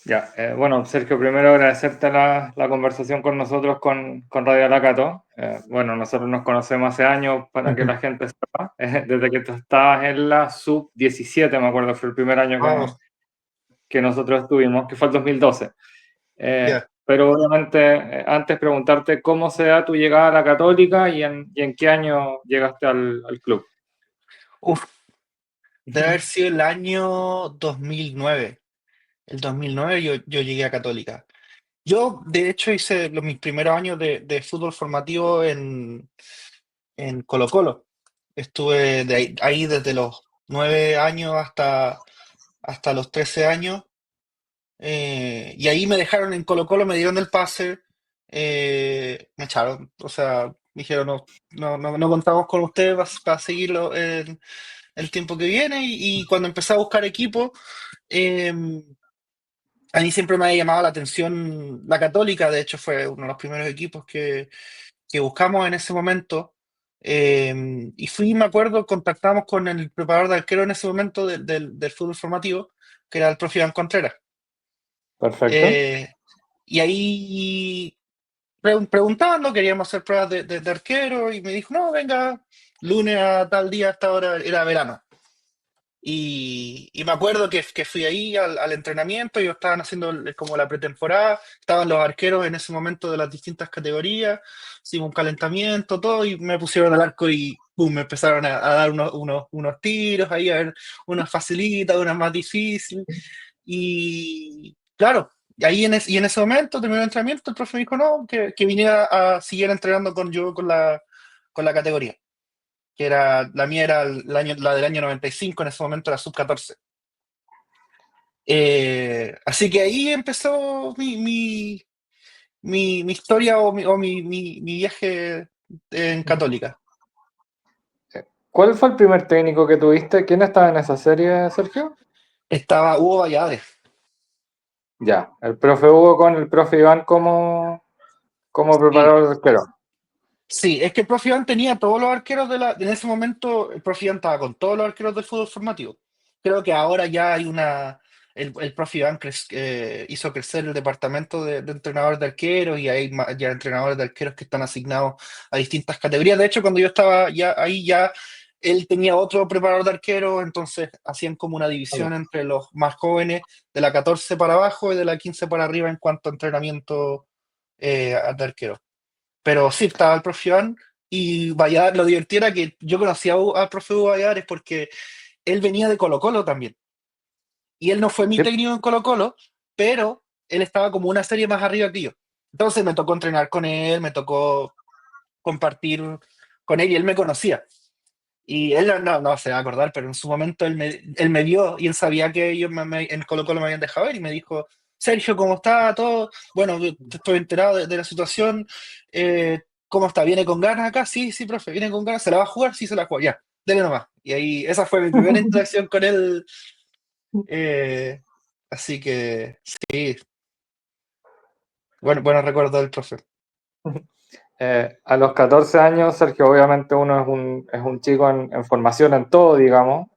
Ya, bueno, Sergio, primero agradecerte la conversación con nosotros con Radio Alacato. Bueno, nosotros nos conocemos hace años, para que Ujú. la gente sepa, desde que tú estabas en la sub-17, me acuerdo, fue el primer año Oh, que nosotros estuvimos, que fue el 2012. ya. Pero obviamente, antes preguntarte cómo se da tu llegada a la Católica y en qué año llegaste al club. Uf, debe haber sido el año 2009. El 2009 yo llegué a Católica. Yo, de hecho, hice mis primeros años de fútbol formativo en Colo-Colo. Estuve ahí desde los 9 años hasta los 13 años. Y ahí me dejaron en Colo-Colo, me dieron el pase, me echaron. O sea, me dijeron, no contamos con ustedes para seguirlo el tiempo que viene. Y cuando empecé a buscar equipo, eh, a mí siempre me ha llamado la atención la Católica. De hecho, fue uno de los primeros equipos que buscamos en ese momento. Y me acuerdo, contactamos con el preparador de arquero en ese momento del fútbol formativo, que era el profe Iván Contreras. Perfecto. Eh, y ahí preguntando, queríamos hacer pruebas de arquero y me dijo, no, venga, lunes a tal día, hasta ahora, era verano. Y me acuerdo que fui ahí al entrenamiento, ellos estaban haciendo como la pretemporada, estaban los arqueros en ese momento de las distintas categorías, hicimos un calentamiento, todo, y me pusieron al arco y pum, me empezaron a dar unos tiros ahí, a ver, unas facilitas, unas más difíciles. Y claro, y en ese momento terminó el entrenamiento, el profe me dijo no, que viniera a seguir entrenando con la categoría, que era, la mía era la del año 95, en ese momento era sub-14. Así que ahí empezó mi historia o mi viaje en Católica. ¿Cuál fue el primer técnico que tuviste? ¿Quién estaba en esa serie, Sergio? Estaba Hugo Valladares. Ya, el profe Hugo con el profe Iván como Sí, preparador de arquero. sí, es que el profe Iván tenía todos los arqueros en ese momento el profe Iván estaba con todos los arqueros del fútbol formativo. Creo que ahora ya hay el profe Iván hizo crecer el departamento de entrenadores de arqueros y hay ya entrenadores de arqueros que están asignados a distintas categorías. De hecho, cuando yo estaba ya ahí ya él tenía otro preparador de arqueros, entonces hacían como una división entre los más jóvenes de la 14 para abajo y de la 15 para arriba en cuanto a entrenamiento de arquero. Pero sí, estaba el profe Iván y Valladares, lo divertido era que yo conocía al profe Hugo Valladares porque él venía de Colo-Colo también. Y él no fue mi Sí, técnico en Colo-Colo, pero él estaba como una serie más arriba que yo. Entonces me tocó entrenar con él, me tocó compartir con él y él me conocía. Y él no se va a acordar, pero en su momento él me vio y él sabía que ellos en Colo-Colo me habían dejado ver y me dijo, Sergio, ¿cómo está todo? Bueno, yo te estoy enterado de la situación. ¿Cómo está? ¿Viene con ganas acá? Sí, sí, profe, viene con ganas. ¿Se la va a jugar? Sí, se la va a jugar. Ya, dele nomás. Y ahí, esa fue mi primera interacción con él. eh, Así que, sí, bueno, buenos recuerdos del profe. a los 14 años, Sergio, obviamente uno es un chico en formación en todo, digamos,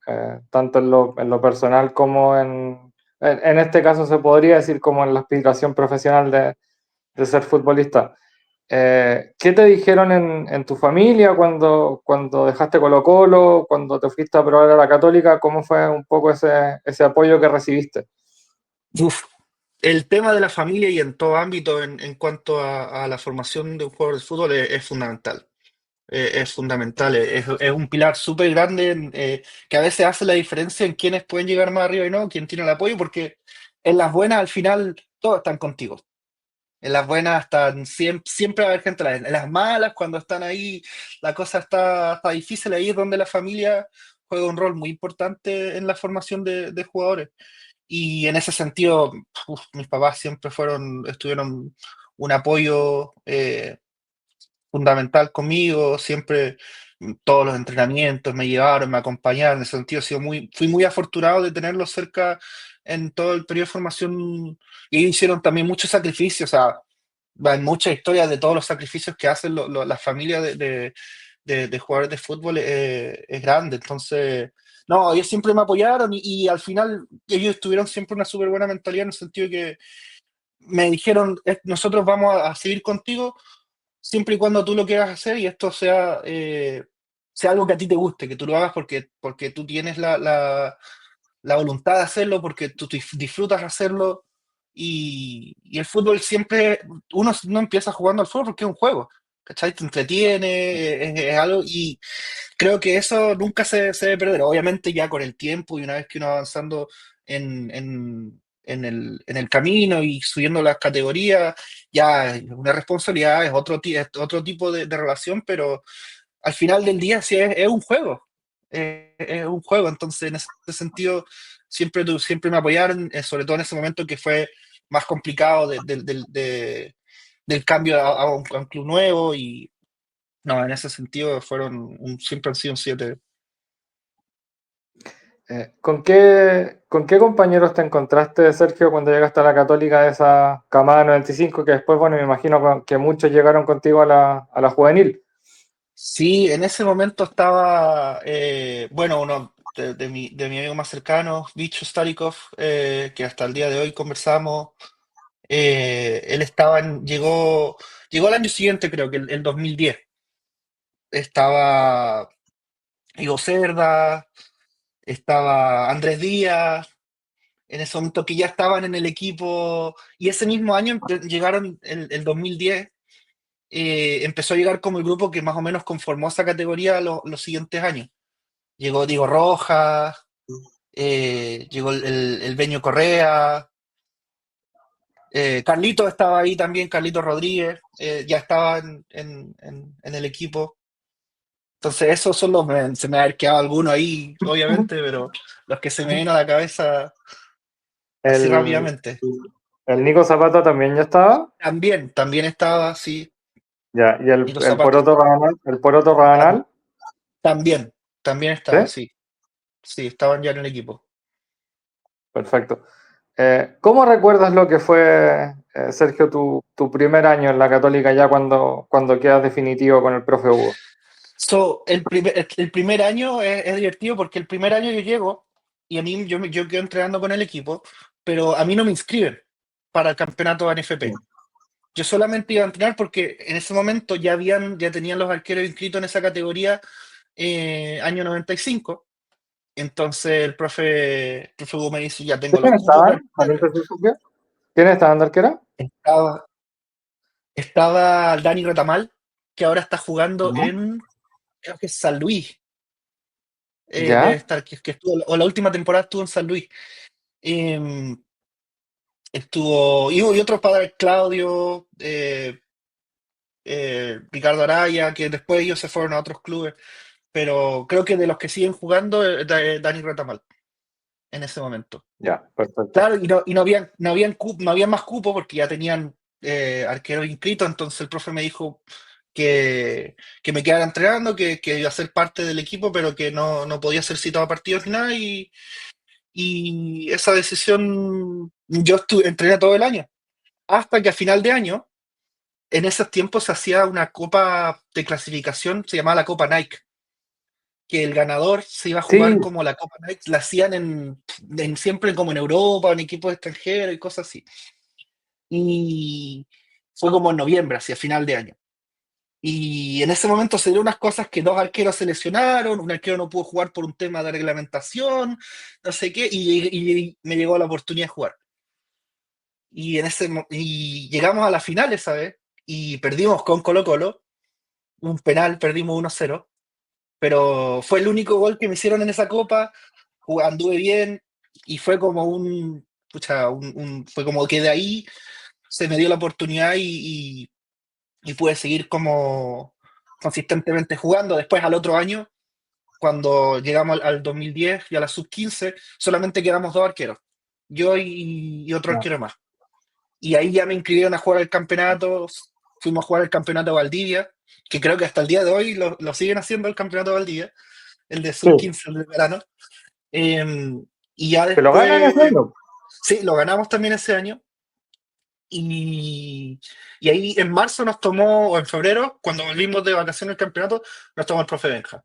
tanto en lo personal como en este caso se podría decir como en la aspiración profesional de ser futbolista. ¿Qué te dijeron en tu familia cuando dejaste Colo-Colo, cuando te fuiste a probar a la Católica? ¿Cómo fue un poco ese apoyo que recibiste? Uf, el tema de la familia y en todo ámbito en cuanto a la formación de un jugador de fútbol es fundamental. Es fundamental, es un pilar súper grande que a veces hace la diferencia en quienes pueden llegar más arriba y no, quién tiene el apoyo, porque en las buenas al final todos están contigo. En las buenas están siempre va a haber gente, en las malas, cuando están ahí, la cosa está difícil, ahí es donde la familia juega un rol muy importante en la formación de jugadores. Y en ese sentido, mis papás siempre estuvieron un apoyo fundamental conmigo, siempre todos los entrenamientos me llevaron, me acompañaron, en ese sentido fui muy afortunado de tenerlos cerca en todo el periodo de formación y hicieron también muchos sacrificios, o sea, hay muchas historias de todos los sacrificios que hacen las familias de jugadores de fútbol, es grande, entonces No, ellos siempre me apoyaron y al final ellos tuvieron siempre una súper buena mentalidad en el sentido de que me dijeron, nosotros vamos a seguir contigo siempre y cuando tú lo quieras hacer y esto sea, sea algo que a ti te guste, que tú lo hagas porque tú tienes la voluntad de hacerlo, porque tú disfrutas hacerlo. Y el fútbol siempre, uno no empieza jugando al fútbol porque es un juego, ¿cachai? Te entretiene, es algo, y creo que eso nunca se debe perder. Obviamente ya con el tiempo y una vez que uno va avanzando en el camino y subiendo las categorías, ya es una responsabilidad, es otro tipo de relación, pero al final del día sí es un juego. Es un juego, entonces en ese sentido siempre me apoyaron, sobre todo en ese momento que fue más complicado del cambio a un club nuevo y no, en ese sentido siempre han sido un 7. ¿Con qué compañeros te encontraste, Sergio, cuando llegaste a la Católica de esa camada 95 que después, bueno, me imagino que muchos llegaron contigo a la juvenil? Sí, en ese momento estaba, bueno, uno de mi amigo más cercano, Bicho Starikov, que hasta el día de hoy conversamos. Él llegó al año siguiente, creo que el 2010. Estaba Ivo Cerda, estaba Andrés Díaz, en ese momento que ya estaban en el equipo, y ese mismo año llegaron el 2010. Empezó a llegar como el grupo que más o menos conformó esa categoría los siguientes años. Llegó Diego Rojas, llegó el Beño Correa, Carlitos estaba ahí también, Carlitos Rodríguez, ya estaba en el equipo. Entonces, esos son se me ha quedado alguno ahí, obviamente, pero los que se me vienen a la cabeza así El, rápidamente. el Nico Zapata también ya estaba. También estaba, sí, Ya, y Nico el Zapata. Poroto Rabanal, También, también ¿sí? estaba, sí, sí, estaban ya en el equipo. Perfecto. ¿Cómo recuerdas lo que fue, Sergio, tu primer año en la Católica ya cuando quedas definitivo con el profe Hugo? El primer año es divertido porque el primer año yo llego y a mí yo quedo entrenando con el equipo, pero a mí no me inscriben para el campeonato de NFP. Yo solamente iba a entrenar porque en ese momento ya tenían los arqueros inscritos en esa categoría año 95. Entonces el profe Hugo me dice, ya tengo los ¿Quiénes cupos. estaban? Paréntesis, Sergio. ¿Quiénes estaban de arquera? Estaba, estaba Dani Retamal, que ahora está jugando ¿Ya? creo que es San Luis. Debe ¿Ya? estar, que estuvo, o la última temporada estuvo en San Luis. Em, y otros padres, Claudio, Ricardo Araya, que después ellos se fueron a otros clubes, pero creo que de los que siguen jugando, Dani Retamal, en ese momento. Ya, perfecto. Claro, y no habían más cupo porque ya tenían arqueros inscritos, entonces el profe me dijo que me quedara entrenando, que iba a ser parte del equipo, pero que no podía ser citado a partidos ni nada, y esa decisión yo entrené todo el año, hasta que a final de año, en esos tiempos se hacía una copa de clasificación, se llamaba la Copa Nike, que el ganador se iba a jugar Sí, como la Copa Nike, la hacían siempre como en Europa, en equipos extranjeros y cosas así. Y fue como en noviembre, hacia final de año. Y en ese momento se dieron unas cosas que dos arqueros se lesionaron, un arquero no pudo jugar por un tema de reglamentación, no sé qué, y me llegó la oportunidad de jugar. Y llegamos a la final esa vez y perdimos con Colo-Colo, un penal, perdimos 1-0, pero fue el único gol que me hicieron en esa copa, anduve bien y fue como pucha, fue como que de ahí se me dio la oportunidad y pude seguir como consistentemente jugando. Después al otro año, cuando llegamos al 2010 y a la sub-15, solamente quedamos dos arqueros, yo y otro ya, arquero más. Y ahí ya me inscribieron a jugar el campeonato, fuimos a jugar el campeonato de Valdivia, que creo que hasta el día de hoy lo siguen haciendo el campeonato de Valdivia, el de sí. sub-15, el de verano. Y ya ¿Que lo ganan después, ese año? sí, lo ganamos también ese año. Y ahí en marzo nos tomó, o en febrero, cuando volvimos de vacaciones del campeonato, nos tomó el profe Benja.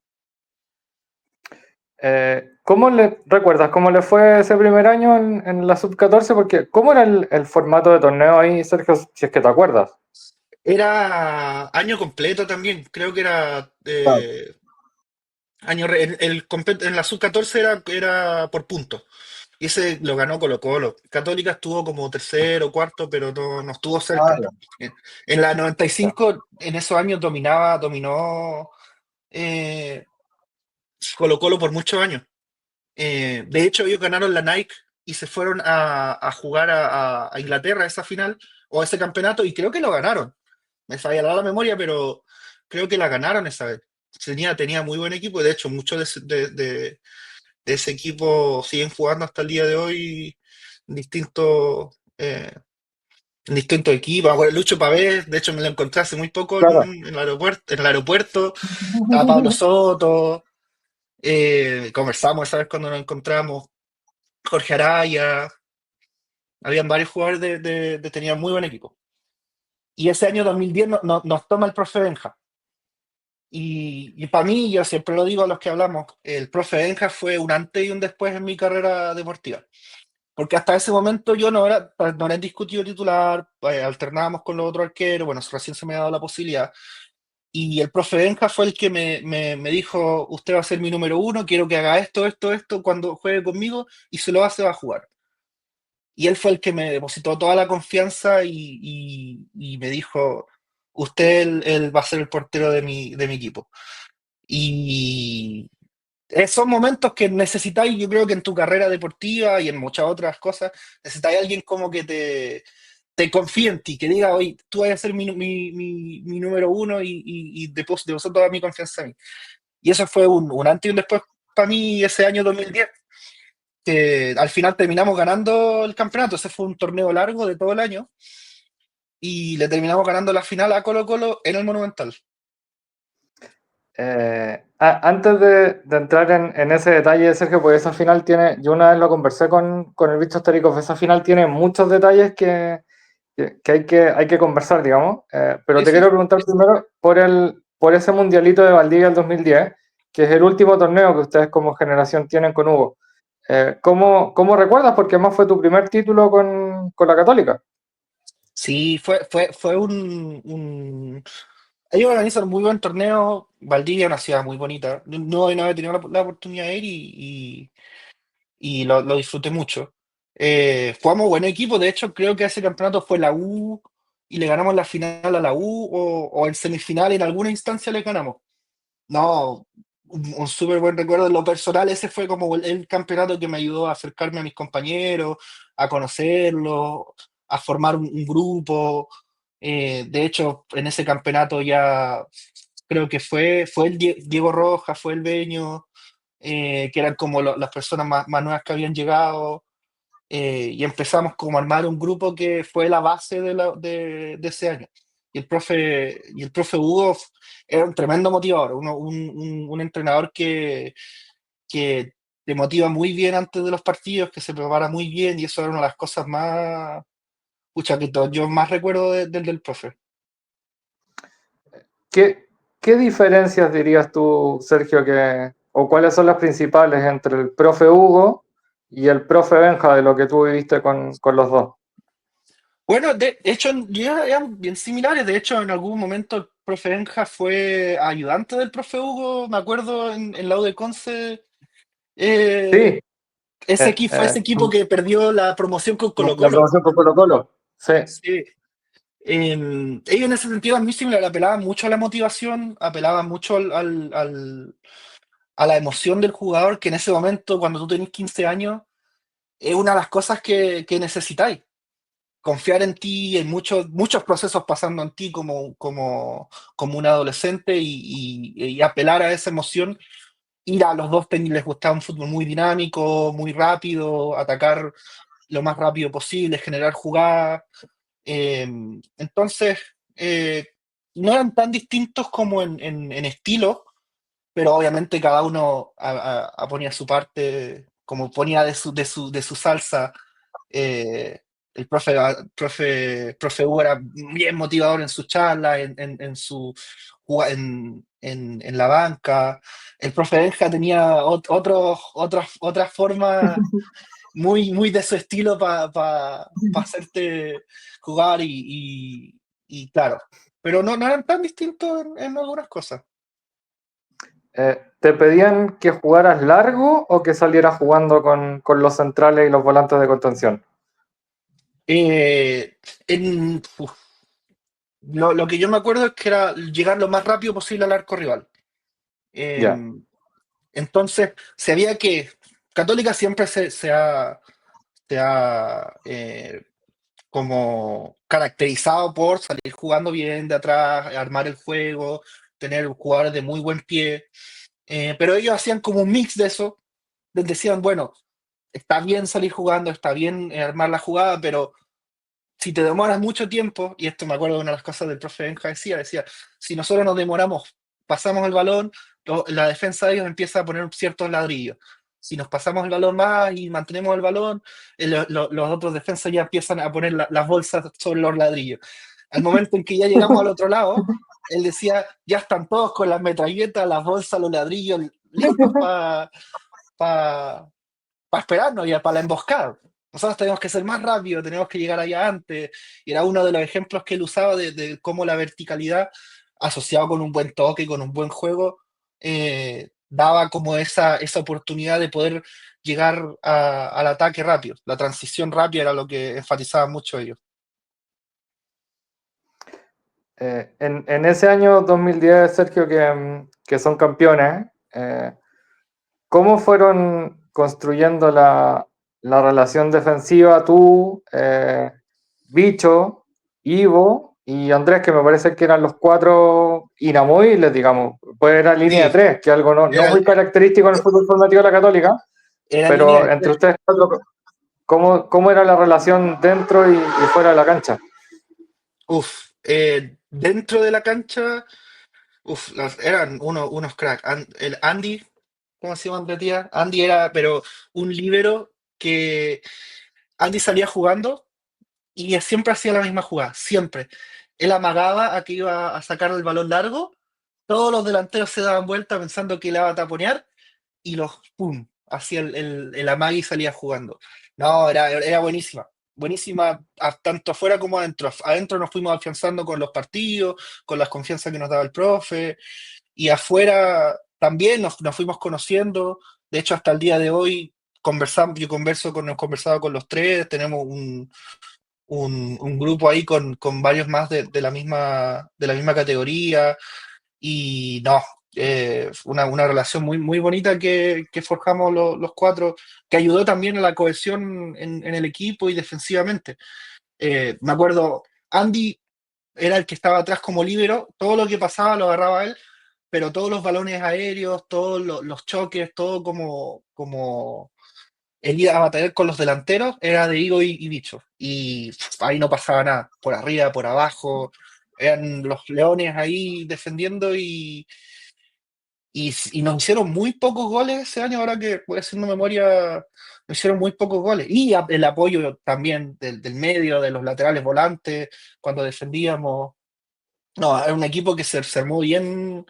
¿Cómo recuerdas cómo le fue ese primer año en la sub-14? Porque, ¿cómo era el formato de torneo ahí, Sergio, si es que te acuerdas? Era año completo también, creo que era Claro. en la sub-14 era por puntos. Y ese lo ganó Colo-Colo. Católica estuvo como tercero, cuarto, pero no estuvo Ah, cerca. ya. En la noventa y Ya. cinco en esos años dominó eh, Colo-Colo por muchos años. De hecho, ellos ganaron la Nike y se fueron a jugar a Inglaterra esa final o ese campeonato y creo que lo ganaron. Me falla la memoria, pero creo que la ganaron esa vez. Tenía muy buen equipo y de hecho muchos de ese equipo siguen jugando hasta el día de hoy en distintos equipos. Bueno, Lucho Pavés, de hecho me lo encontré hace muy poco Claro. en el aeropuerto. Estaba Pablo Soto, conversamos esa vez cuando nos encontramos. Jorge Araya, habían varios jugadores tenían muy buen equipo. Y ese año 2010 nos toma el profe Benja. Y para mí, yo siempre lo digo a los que hablamos, el profe Benja fue un antes y un después en mi carrera deportiva. Porque hasta ese momento yo no era indiscutido titular, alternábamos con los otros arqueros, bueno, recién se me ha dado la posibilidad. Y el profe Benja fue el que me dijo, usted va a ser mi número uno, quiero que haga esto, esto, esto cuando juegue conmigo, y se lo hace, va a jugar. Y él fue el que me depositó toda la confianza y me dijo, usted él va a ser el portero de mi equipo. Y esos momentos que necesitáis, yo creo que en tu carrera deportiva y en muchas otras cosas, necesitáis alguien como que te confíe en ti, que diga, oye, tú vas a ser mi número uno y deposito toda mi confianza en mí. Y eso fue un antes y un después para mí ese año 2010 que al final terminamos ganando el campeonato. Ese fue un torneo largo de todo el año y le terminamos ganando la final a Colo Colo en el Monumental. Antes de entrar en ese detalle, Sergio, pues esa final tiene, yo una vez lo conversé con el bicho histórico, esa final tiene muchos detalles que hay que conversar, digamos. Pero Sí, te sí. quiero preguntar primero por ese mundialito de Valdivia del 2010, que es el último torneo que ustedes como generación tienen con Hugo. ¿Cómo recuerdas? Porque además fue tu primer título con la Católica. Sí, fue Ellos organizan un muy buen torneo. Valdivia es una ciudad muy bonita. No había tenido la oportunidad de ir y lo disfruté mucho. Jugamos buen equipo. De hecho, creo que ese campeonato fue la U y le ganamos la final a la U o en semifinal en alguna instancia le ganamos. No, un súper buen recuerdo en lo personal. Ese fue como el campeonato que me ayudó a acercarme a mis compañeros, a conocerlos, a formar un grupo. De hecho, en ese campeonato ya creo que fue el Diego Rojas, fue el Beño, que eran como las personas más nuevas que habían llegado. Y empezamos como a armar un grupo que fue la base de ese año. Y el profe Hugo era un tremendo motivador, un entrenador que te motiva muy bien antes de los partidos, que se prepara muy bien, y eso era una de las cosas más, pucha, yo más recuerdo del profe. ¿Qué, qué diferencias dirías tú, Sergio, o cuáles son las principales entre el profe Hugo y el profe Benja de lo que tú viviste con los dos? Bueno, de hecho, ya eran bien similares. De hecho, en algún momento el profe Benja fue ayudante del profe Hugo, me acuerdo, en la U de Conce. Eh, Sí, fue ese equipo que perdió la promoción con la Colo-Colo. promoción con Colo Colo. Sí, Sí. Ellos en ese sentido eran muy similares, apelaban mucho a la motivación, apelaban mucho a la emoción del jugador, que en ese momento, cuando tú tenés 15 años, es una de las cosas que necesitáis. Confiar en ti, en muchos procesos pasando en ti como un adolescente y apelar a esa emoción. Ir a los dos les gustaba un fútbol muy dinámico, muy rápido, atacar lo más rápido posible, generar jugadas. Eh, entonces, no eran tan distintos como en estilo, pero obviamente cada uno ponía su parte, como ponía de su salsa. eh, el profe Hugo era bien motivador en sus charlas, en su, en la banca. El profe Benja tenía otras formas muy de su estilo para hacerte jugar y claro, pero no eran tan distintos en algunas cosas. ¿Te pedían que jugaras largo o que salieras jugando con los centrales y los volantes de contención? Eh, uf, lo que yo me acuerdo es que era llegar lo más rápido posible al arco rival. Eh, Ya. entonces, sabía que Católica siempre se ha como caracterizado por salir jugando bien de atrás, armar el juego, tener jugadores de muy buen pie. Pero ellos hacían como un mix de eso. Les decían, bueno, está bien salir jugando, está bien armar la jugada, pero si te demoras mucho tiempo, y esto me acuerdo de una de las cosas del profe Benja decía, si nosotros nos demoramos, pasamos el balón, la defensa de ellos empieza a poner ciertos ladrillos. Si nos pasamos el balón más y mantenemos el balón, los otros defensas ya empiezan a poner las bolsas sobre los ladrillos. Al momento en que ya llegamos al otro lado, él decía, ya están todos con las metralletas, las bolsas, los ladrillos listos para esperarnos ya para la emboscada. Nosotros tenemos que ser más rápidos, tenemos que llegar allá antes. Y era uno de los ejemplos que él usaba de cómo la verticalidad, asociado con un buen toque, con un buen juego, daba como esa oportunidad de poder llegar al ataque rápido. La transición rápida era lo que enfatizaban mucho ellos. En ese año 2010, Sergio, que son campeones, ¿cómo fueron construyendo la relación defensiva tú, Bicho, Ivo y Andrés, que me parece que eran los cuatro inamovibles, digamos? Pues era línea de Sí, tres, que algo no era, muy característico en el fútbol formativo de la Católica, era línea pero de entre tres. ustedes cuatro, ¿cómo era la relación dentro y fuera de la cancha? Uf, dentro de la cancha. Eran unos cracks. El Andy, ¿cómo se llama André Tía? Andy era, pero un líbero que Andy salía jugando y siempre hacía la misma jugada, siempre. Él amagaba a que iba a sacar el balón largo, todos los delanteros se daban vuelta pensando que le iba a taponear y los ¡pum! Hacía el amague y salía jugando. No, era buenísima. Buenísima, tanto afuera como adentro. Adentro nos fuimos afianzando con los partidos, con las confianzas que nos daba el profe, y afuera también nos fuimos conociendo. De hecho, hasta el día de hoy yo hemos conversado con los tres, tenemos un grupo ahí con varios más de la misma categoría. Y no, una relación muy bonita que forjamos los cuatro, que ayudó también a la cohesión en el equipo y defensivamente. Me acuerdo, Andy era el que estaba atrás como líbero, todo lo que pasaba lo agarraba él, pero todos los balones aéreos, todos los choques, todo como el ir a batallar con los delanteros era de Higo y Bicho. Y ahí no pasaba nada, por arriba, por abajo, eran los leones ahí defendiendo y nos hicieron muy pocos goles ese año, ahora que voy haciendo memoria, nos hicieron muy pocos goles. Y el apoyo también del medio, de los laterales volantes, cuando defendíamos. No, era un equipo que se armó bien,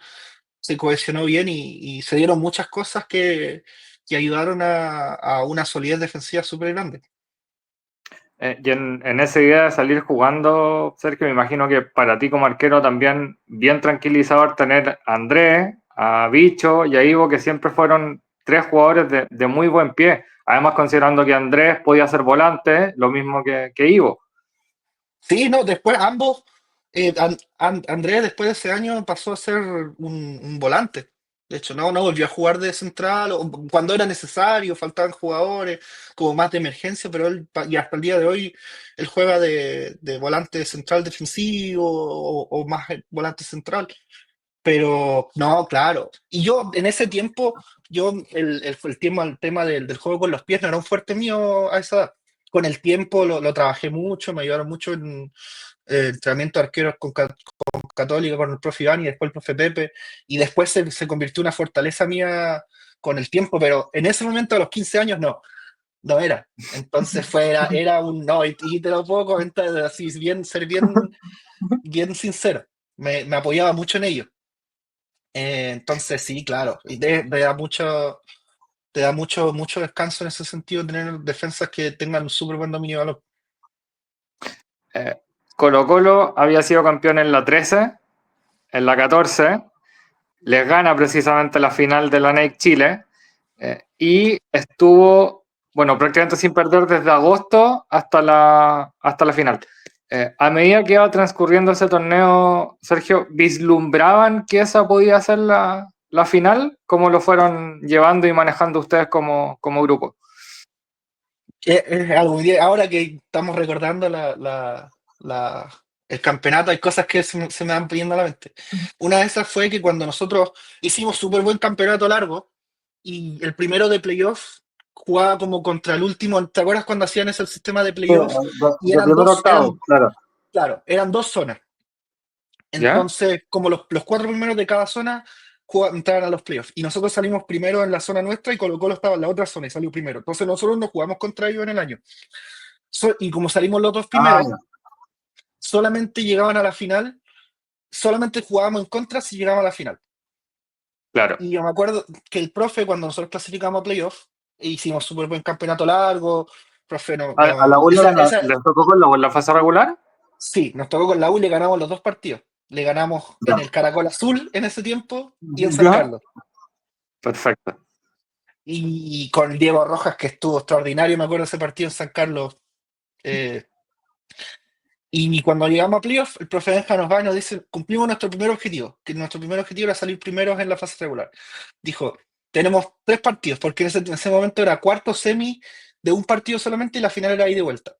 se cohesionó bien y se dieron muchas cosas que ayudaron a una solidez defensiva súper grande. Y en esa idea de salir jugando, Sergio, me imagino que para ti como arquero también bien tranquilizador tener a Andrés, a Bicho y a Ivo, que siempre fueron tres jugadores de muy buen pie. Además, considerando que Andrés podía ser volante, lo mismo que Ivo. Sí, no, después ambos, Andrés después de ese año pasó a ser un volante. De hecho, no volvió a jugar de central o cuando era necesario, faltaban jugadores, como más de emergencia, pero él, y hasta el día de hoy, él juega de volante central defensivo o más volante central. Pero no, claro. Y yo en ese tiempo, el tema del juego con los pies no era un fuerte mío a esa edad. Con el tiempo lo trabajé mucho, me ayudaron mucho en entrenamiento de arqueros con Católica, con el profe Iván y después el profe Pepe. Y después se convirtió en una fortaleza mía con el tiempo, pero en ese momento a los 15 años no era. Entonces era un no, y te lo puedo comentar así, ser bien sincero. Me apoyaba mucho en ello. Entonces sí, claro, y te da mucho descanso en ese sentido tener defensas que tengan un súper buen dominio de balón. Eh, Colo-Colo había sido campeón en la 13, en la 14, les gana precisamente la final de la NEIC Chile y estuvo, bueno, prácticamente sin perder desde agosto hasta la final. A medida que iba transcurriendo ese torneo, Sergio, ¿vislumbraban que esa podía ser la final? ¿Cómo lo fueron llevando y manejando ustedes como grupo? Es algo ahora que estamos recordando el campeonato, hay cosas que se me van pidiendo a la mente. Una de esas fue que cuando nosotros hicimos súper buen campeonato largo y el primero de playoff jugaba como contra el último, ¿te acuerdas cuando hacían ese sistema de Sí, playoff? Y de primero a octavo, claro. claro, eran dos zonas. ¿Ya? Entonces, como los cuatro primeros de cada zona entraban a los playoffs. Y nosotros salimos primero en la zona nuestra y Colo-Colo estaba en la otra zona y salió primero. Entonces nosotros nos jugamos contra ellos en el año. Y como salimos los dos Ah, primeros, ya, solamente llegaban a la final, solamente jugábamos en contra si llegaban a la final. claro. Y yo me acuerdo que el profe, cuando nosotros clasificamos a playoff, hicimos súper buen campeonato largo, profe, no, A la no, U les tocó con la U en la fase regular. sí, nos tocó con la U y le ganamos los dos partidos. Le ganamos Ya. en el Caracol Azul en ese tiempo y en San Ya. Carlos. Perfecto. Y con Diego Rojas, que estuvo extraordinario, me acuerdo de ese partido en San Carlos. eh, y cuando llegamos a playoff, el profe Benja nos va y nos dice, cumplimos nuestro primer objetivo, que nuestro primer objetivo era salir primeros en la fase regular. Dijo, tenemos tres partidos, porque en ese momento era cuarto semi de un partido solamente y la final era ahí de vuelta.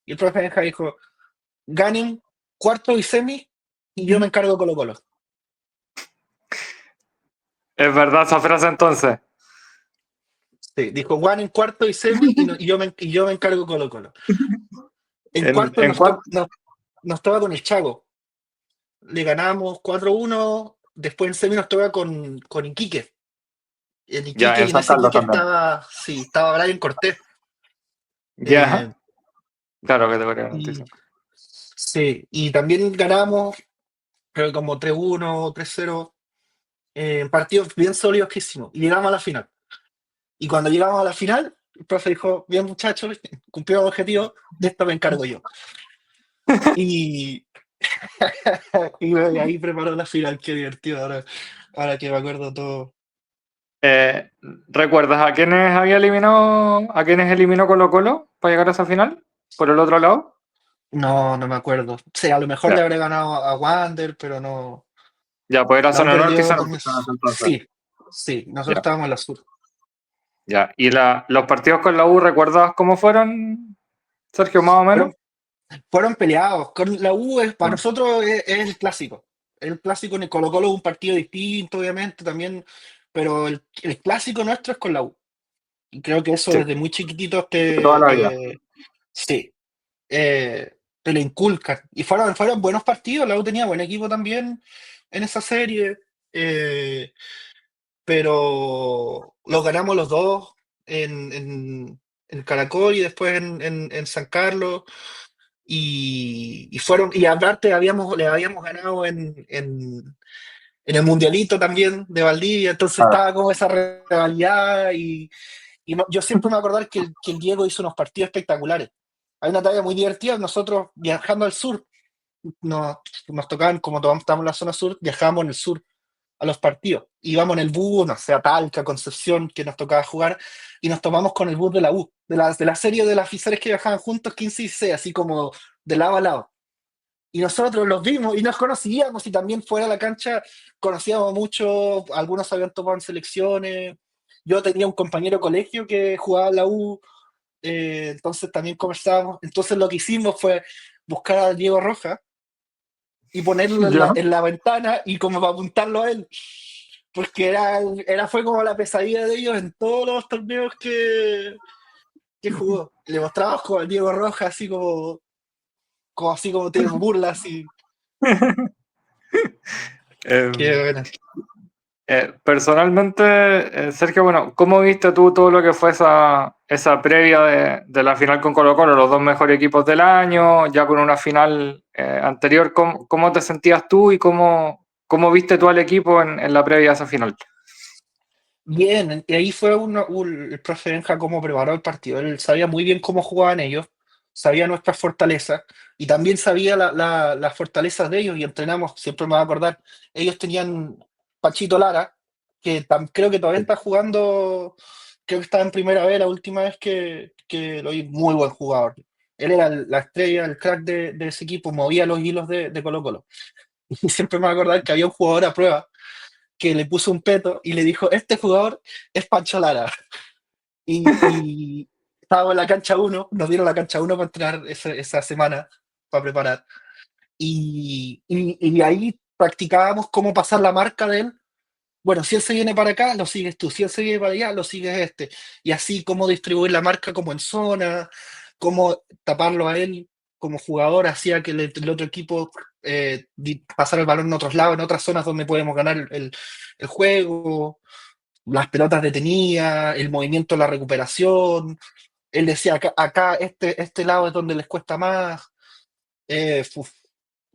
Y el profe Benja dijo, ganen cuarto y semi y yo me encargo de Colo Colo. Es verdad esa frase entonces. Sí, dijo, ganen cuarto y semi y, y yo me encargo de Colo Colo. En cuarto En cuarto, nos toca con el Chaco. Le ganamos 4-1. Después en semi nos toca con Iquique. En ya, Iquique en y en San ese Carlos Iquique también. sí, estaba Brian Cortés. Ya, Eh, claro que te voy a y, noticia. sí, y también ganamos, creo que como 3-1, 3-0, partidos bien sólidos que hicimos. Y llegamos a la final. Y cuando llegamos a la final, el profe dijo, bien muchachos, cumplieron el objetivo, de esto me encargo yo. Y, y ahí preparó la final, qué divertido ahora que me acuerdo todo. Eh, ¿Recuerdas a quiénes eliminó Colo Colo para llegar a esa final? ¿Por el otro lado? No, no me acuerdo. Sí, a lo mejor Ya, le habré ganado a Wander, pero no. ya, pues era La U zona norte y perdió zona con sur en ese entonces. sí, sí, nosotros Ya, estábamos en la sur. ya. ¿Y los partidos con la U, recuerdas cómo fueron, Sergio, más o menos? Fueron, fueron peleados. Con la U para Ya, nosotros es el clásico. El clásico en el Colo-Colo es un partido distinto, obviamente, también, pero el clásico nuestro es con la U. Y creo que eso sí, desde muy chiquititos de toda la vida. sí, te lo inculcan. Y fueron buenos partidos, la U tenía buen equipo también en esa serie. eh, pero los ganamos los dos en Caracol y después en San Carlos. Y aparte le habíamos ganado en el Mundialito también de Valdivia, entonces Ah, estaba como esa rivalidad yo siempre me voy a acordar que el Diego hizo unos partidos espectaculares. Hay una talla muy divertida, nosotros viajando al sur, nos, nos tocaban, como estamos en la zona sur, viajábamos en el sur a los partidos. Íbamos en el bus, no sé, a Talca, Concepción, que nos tocaba jugar, y nos tomamos con el bus de la U, de la serie de las oficiales que viajaban juntos, 15 y 16, así como de lado a lado. Y nosotros los vimos y nos conocíamos, y también fuera de la cancha conocíamos mucho, algunos habían topado en selecciones. Yo tenía un compañero de colegio que jugaba en la U, entonces también conversábamos. Entonces lo que hicimos fue buscar a Diego Rojas y ponerlo ya. en la ventana y como para apuntarlo a él. Porque fue como la pesadilla de ellos en todos los torneos que jugó. Le mostramos como al Diego Rojas, así como te burlas y Eh, qué bueno. Personalmente, Sergio, bueno, ¿cómo viste tú todo lo que fue esa previa de la final con Colo-Colo, los dos mejores equipos del año, ya con una final anterior? ¿Cómo te sentías tú y cómo ¿Cómo viste tú al equipo en la previa a esa final? Bien, y ahí fue el profe Benja cómo preparó el partido. Él sabía muy bien cómo jugaban ellos, sabía nuestras fortalezas y también sabía las fortalezas de ellos y entrenamos, siempre me voy a acordar, ellos tenían Pachito Lara, que creo que todavía está jugando, creo que estaba en primera vez la última vez que lo vi, muy buen jugador. Él era la estrella, el crack de ese equipo, movía los hilos de Colo-Colo. Y siempre me voy a acordar que había un jugador a prueba que le puso un peto y le dijo, este jugador es Pancho Lara. Y estábamos en la cancha uno, nos dieron la cancha uno para entrenar esa semana, para preparar. Y ahí practicábamos cómo pasar la marca de él. Bueno, si él se viene para acá, lo sigues tú. Si él se viene para allá, lo sigues este. Y así cómo distribuir la marca como en zona, cómo taparlo a él como jugador, hacía que el otro equipo pasara el balón en otros lados, en otras zonas donde podemos ganar el juego, las pelotas detenidas, el movimiento, la recuperación. Él decía, acá este lado es donde les cuesta más. Uf,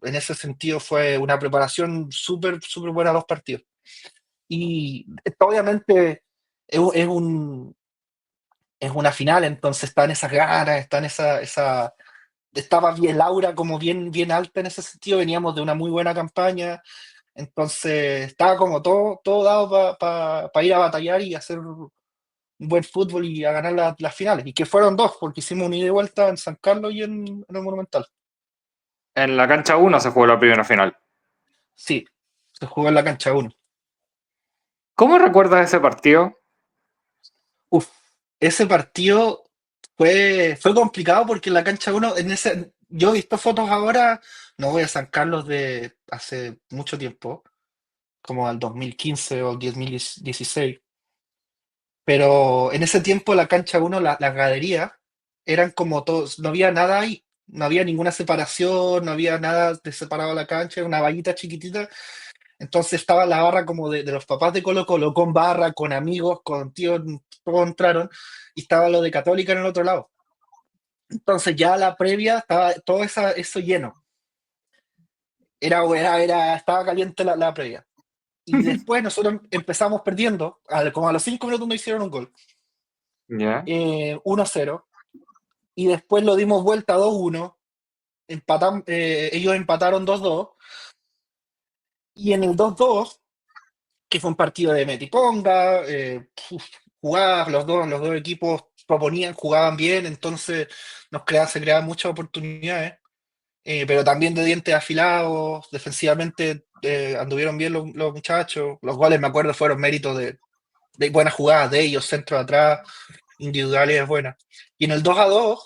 en ese sentido fue una preparación súper, súper buena a los partidos. Y esto obviamente es es una final, entonces está en esas ganas, está en estaba bien Laura como bien, bien alta en ese sentido, veníamos de una muy buena campaña, entonces estaba como todo dado para ir a batallar y hacer un buen fútbol y a ganar las finales, y que fueron dos, porque hicimos un ida y vuelta en San Carlos y en el Monumental. En la cancha uno se jugó la primera final. Sí, se jugó en la cancha uno. ¿Cómo recuerdas ese partido? Uf, ese partido fue complicado porque en la cancha uno, yo he visto fotos ahora, no voy a San Carlos de hace mucho tiempo, como al 2015 o 2016, pero en ese tiempo la cancha uno, las graderías, eran como todos, no había nada ahí, no había ninguna separación, no había nada de separado a la cancha, era una vallita chiquitita. Entonces estaba la barra como de los papás de Colo Colo, con barra, con amigos, con tíos, todos entraron, y estaba lo de Católica en el otro lado. Entonces ya la previa estaba todo eso lleno. Estaba caliente la previa. Y después nosotros empezamos perdiendo, como a los 5 minutos nos hicieron un gol, ¿Ya? 1-0, y después lo dimos vuelta 2-1, ellos empataron 2-2, y en el 2-2 que fue un partido de metiponga, jugadas, los dos equipos proponían, jugaban bien, entonces se creaban muchas oportunidades, pero también de dientes afilados, defensivamente anduvieron bien los muchachos, los goles me acuerdo fueron méritos de buenas jugadas de ellos, centro de atrás, individuales buenas. Y en el 2-2,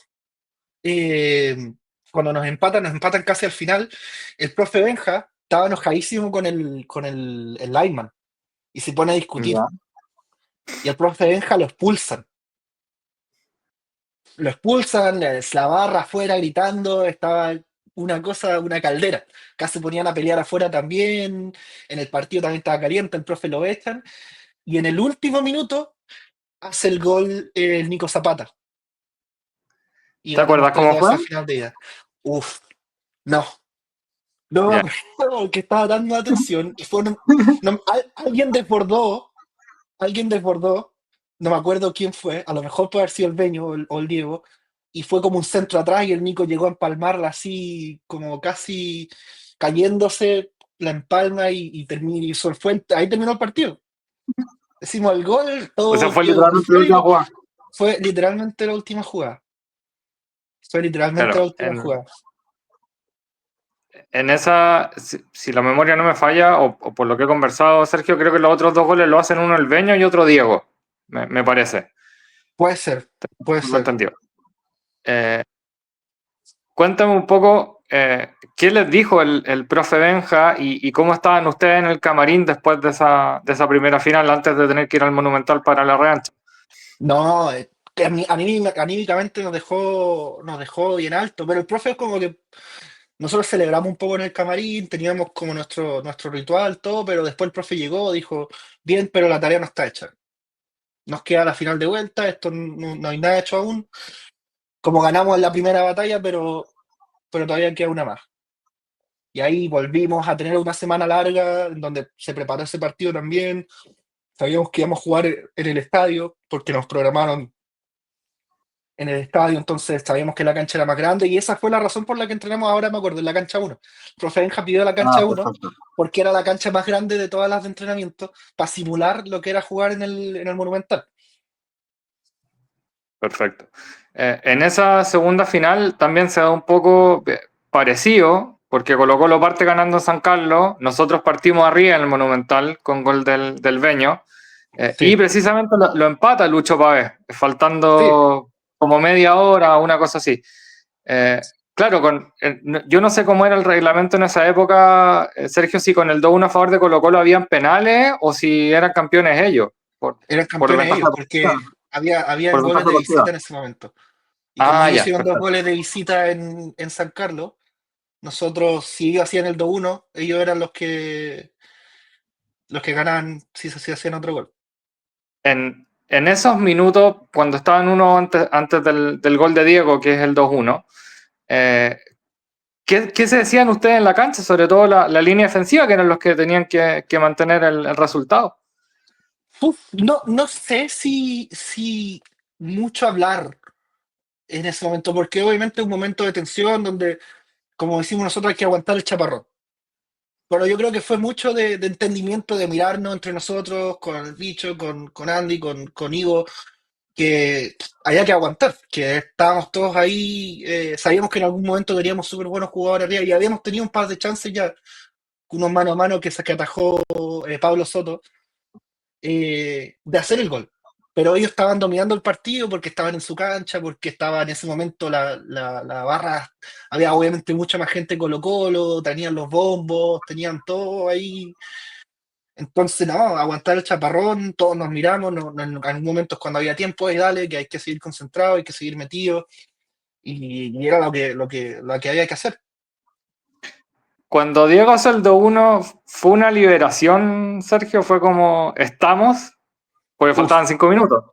eh, cuando nos empatan casi al final, el profe Benja estaba enojadísimo con el lineman y se pone a discutir. ¿Ya? Y al profe Benja lo expulsan. Lo expulsan, la barra afuera gritando, estaba una cosa, una caldera. Casi ponían a pelear afuera también, en el partido también estaba caliente, el profe lo echan, y en el último minuto hace el gol el Nico Zapata, y ¿Te ganamos acuerdas tres cómo dos fue? esa final de ida. Uf, no, no me Ya. acuerdo porque estaba dando atención, y alguien desbordó, no me acuerdo quién fue, a lo mejor puede haber sido el Beño o el Diego, y fue como un centro atrás y el Nico llegó a empalmarla así, como casi cayéndose, la empalma ahí terminó el partido. Decimos el gol, O sea, todo fue quedó literalmente la última eufórico. jugada. Fue literalmente la última jugada. Fue literalmente la Claro, última jugada. en esa, si la memoria no me falla, o por lo que he conversado, Sergio, creo que los otros dos goles lo hacen uno el Beño y otro Diego, me parece. Puede ser, puede Lo ser. entendió. Eh, Cuéntame un poco, ¿qué les dijo el profe Benja y cómo estaban ustedes en el camarín después de esa primera final antes de tener que ir al Monumental para la revancha? No, que anímicamente nos dejó bien alto, pero el profe es como que nosotros celebramos un poco en el camarín, teníamos como nuestro ritual, todo, pero después el profe llegó, dijo, bien, pero la tarea no está hecha. Nos queda la final de vuelta, esto no hay nada hecho aún. Como ganamos en la primera batalla, pero todavía queda una más. Y ahí volvimos a tener una semana larga en donde se preparó ese partido también. Sabíamos que íbamos a jugar en el estadio porque nos programaron en el estadio, entonces sabíamos que la cancha era más grande y esa fue la razón por la que entrenamos ahora, me acuerdo, en la cancha uno. El profe Benja pidió la Ah, cancha uno perfecto. porque era la cancha más grande de todas las de entrenamiento para simular lo que era jugar en el Monumental. Perfecto. En esa segunda final también se da un poco parecido, porque Colo-Colo parte ganando en San Carlos, nosotros partimos arriba en el Monumental con gol del Beño, y Sí, precisamente lo empata Lucho Pavés, sí, faltando como media hora, una cosa así. Claro, yo no sé cómo era el reglamento en esa época, Sergio, si con el 2-1 a favor de Colo-Colo habían penales o si eran campeones ellos, eran por campeones Ventaja ellos deportiva. porque habían Por goles ventaja de deportiva. visita en ese momento. Y como Ah, ellos ya, hicieron dos perfecto. goles de visita en San Carlos, nosotros, si ellos hacían el 2-1, ellos eran los que ganaban si hacían otro gol. En esos minutos, cuando estaban uno antes del gol de Diego, que es el 2-1, eh, ¿qué se decían ustedes en la cancha? Sobre todo la línea defensiva, que eran los que tenían que mantener el resultado. Uf, no sé si mucho hablar en ese momento, porque obviamente es un momento de tensión donde, como decimos nosotros, hay que aguantar el chaparrón. Pero yo creo que fue mucho de entendimiento, de mirarnos entre nosotros, con el bicho, con Andy, con Ivo, que había que aguantar, que estábamos todos ahí, sabíamos que en algún momento teníamos súper buenos jugadores arriba y habíamos tenido un par de chances ya, unos mano a mano que atajó Pablo Soto, de hacer el gol. Pero ellos estaban dominando el partido porque estaban en su cancha, porque estaba en ese momento la barra, había obviamente mucha más gente Colo-Colo, tenían los bombos, tenían todo ahí. Entonces, no, aguantar el chaparrón, todos nos miramos, en algún momento es cuando había tiempo, y dale, que hay que seguir concentrado, hay que seguir metido, y era lo que había que hacer. Cuando Diego hace el 2-1, ¿fue una liberación, Sergio? ¿Fue como estamos? Porque Uf, faltaban 5 minutos.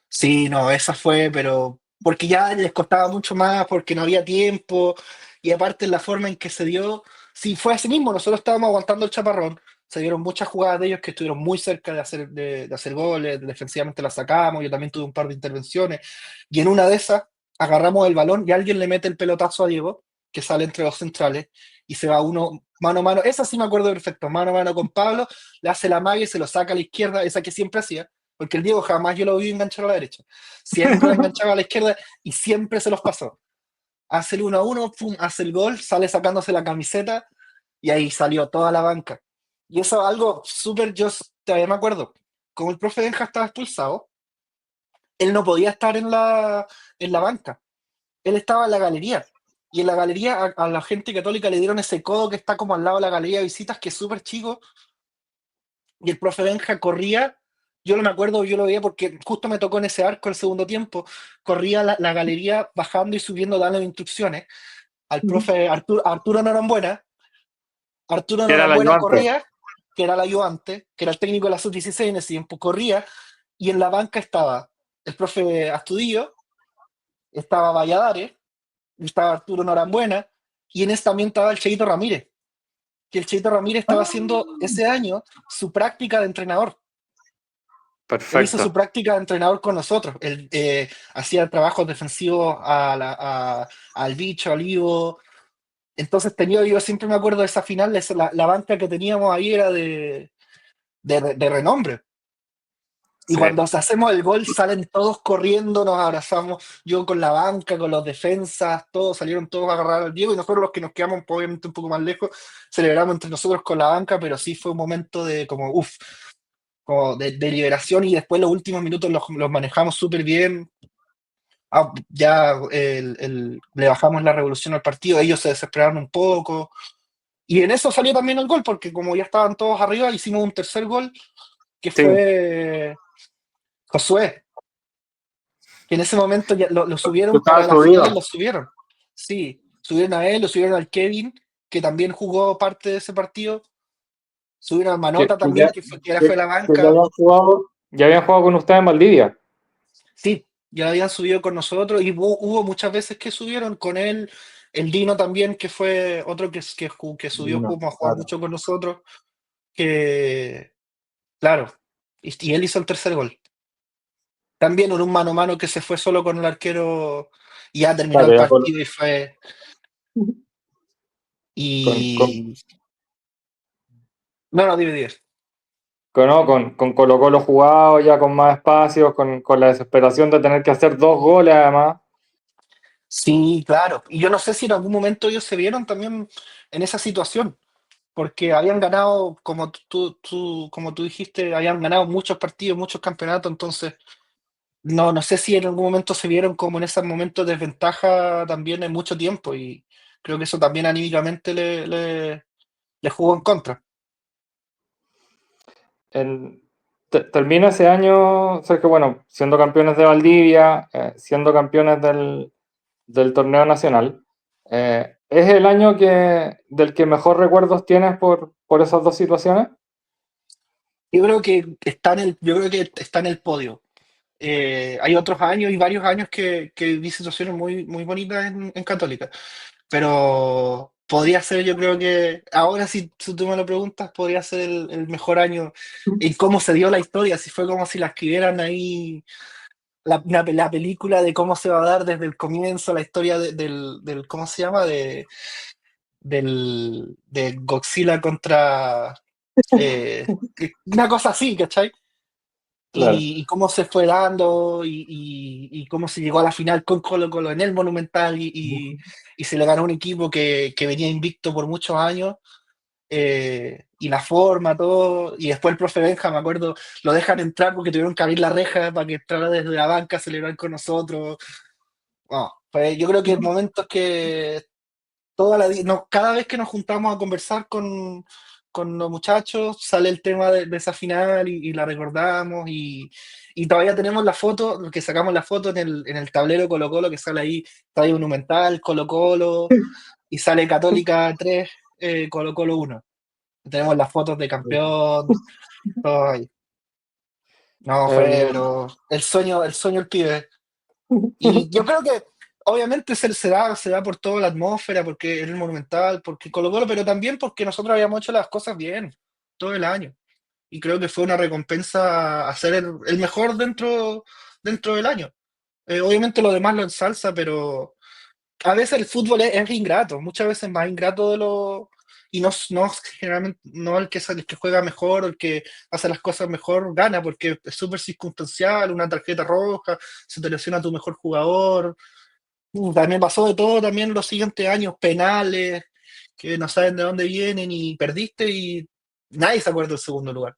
sí, no, esa fue, pero porque ya les costaba mucho más, porque no había tiempo, y aparte la forma en que se dio, sí, fue así mismo, nosotros estábamos aguantando el chaparrón, se dieron muchas jugadas de ellos que estuvieron muy cerca de hacer goles, defensivamente la sacamos, yo también tuve un par de intervenciones, y en una de esas agarramos el balón y alguien le mete el pelotazo a Diego, que sale entre los centrales, y se va uno mano a mano, esa sí me acuerdo perfecto, mano a mano con Pablo, le hace la magia y se lo saca a la izquierda, esa que siempre hacía, porque el Diego jamás yo lo vi enganchar a la derecha. Siempre la enganchaba a la izquierda y siempre se los pasó. Hace el 1-1, pum, hace el gol, sale sacándose la camiseta y ahí salió toda la banca. Y eso es algo súper, yo todavía me acuerdo, como el profe Benja estaba expulsado, él no podía estar en la banca, él estaba en la galería. Y en la galería a la gente católica le dieron ese codo que está como al lado de la galería de visitas, que es súper chico, y el profe Benja corría, yo no me acuerdo, yo lo veía porque justo me tocó en ese arco el segundo tiempo, corría la galería bajando y subiendo, dando instrucciones al profe Arturo Norambuena. Arturo Que era el Norambuena ayudante. corría, que era el ayudante, que era el técnico de la sub-16 en ese tiempo, corría, y en la banca estaba el profe Astudillo, estaba Valladares, estaba Arturo Norambuena, y en ese también estaba el Cheito Ramírez, que el Cheito Ramírez estaba haciendo ese año su práctica de entrenador. Él hizo su Perfecto. práctica de entrenador con nosotros. Él hacía trabajos defensivos al bicho, al Ivo. Entonces yo siempre me acuerdo de esa final, la banca que teníamos ahí era de renombre. Y Sí. cuando hacemos el gol salen todos corriendo, nos abrazamos, yo con la banca, con los defensas, todos salieron todos a agarrar al Diego y nosotros los que nos quedamos obviamente un poco más lejos, celebramos entre nosotros con la banca, pero sí fue un momento de como, uff, como de liberación y después los últimos minutos los manejamos súper bien. Ya le bajamos la revolución al partido, ellos se desesperaron un poco. Y en eso salió también el gol, porque como ya estaban todos arriba, hicimos un tercer gol, que Sí. fue Josué, que en ese momento ya lo Yo subieron estaba para las subido. finales, lo subieron. Sí, subieron a él, lo subieron al Kevin, que también jugó parte de ese partido, subieron a Que, Manota que ya, también, que ahora que- fue la que banca. ya habían jugado con ustedes en Valdivia. Sí, ya habían subido con nosotros y hubo muchas veces que subieron con él. El Dino también, que fue otro que subió Divino, como a jugar claro. mucho con nosotros, que, claro, y él hizo el tercer gol. También en un mano a mano que se fue solo con el arquero y ya terminó Claro, el ya partido y fue. con, con, Y. No, no, dime. no, con Colo Colo jugado, ya con más espacios, con la desesperación de tener que hacer dos goles además. Sí, claro. Y yo no sé si en algún momento ellos se vieron también en esa situación, porque habían ganado, como tú dijiste, habían ganado muchos partidos, muchos campeonatos, entonces no sé si en algún momento se vieron como en ese momento de desventaja también en mucho tiempo y creo que eso también anímicamente le jugó en contra. En- termina ese año, Sergio, bueno, siendo campeones de Valdivia, siendo campeones del torneo nacional. ¿Es el año del que mejor recuerdos tienes por esas dos situaciones? Yo creo que está en el podio. Hay otros años y varios años que vi situaciones muy, muy bonitas en Católica, pero podría ser, yo creo que ahora si tú me lo preguntas, podría ser el mejor año en cómo se dio la historia, si fue como si la escribieran ahí, la película de cómo se va a dar desde el comienzo, la historia del ¿cómo se llama? De Godzilla contra... una cosa así, ¿cachai? Claro. Y cómo se fue dando y cómo se llegó a la final con Colo Colo en el Monumental y se le ganó a un equipo que venía invicto por muchos años y la forma, todo. Y después el profe Benja, me acuerdo, lo dejan entrar porque tuvieron que abrir la reja para que entrara desde la banca a celebrar con nosotros. No, pues yo creo que momentos que cada vez que nos juntamos a conversar con los muchachos, sale el tema de esa final y la recordamos y todavía tenemos la foto, que sacamos la foto en el tablero Colo Colo, que sale ahí, Estadio Monumental, Colo Colo, y sale Católica 3 Colo Colo 1. Tenemos las fotos de campeón, todo ahí. No, fue, Em, pero el sueño del pibe. Y yo creo que obviamente se da por toda la atmósfera, porque era el Monumental, porque Colo-Colo, pero también porque nosotros habíamos hecho las cosas bien todo el año. Y creo que fue una recompensa a ser el mejor dentro del año. Obviamente lo demás lo ensalza, pero a veces el fútbol es ingrato, muchas veces más ingrato de lo. Y no generalmente no el que juega mejor o el que hace las cosas mejor gana, porque es súper circunstancial, una tarjeta roja, se te lesiona tu mejor jugador. También pasó de todo también los siguientes años, penales, que no saben de dónde vienen y perdiste y nadie se acuerda del segundo lugar.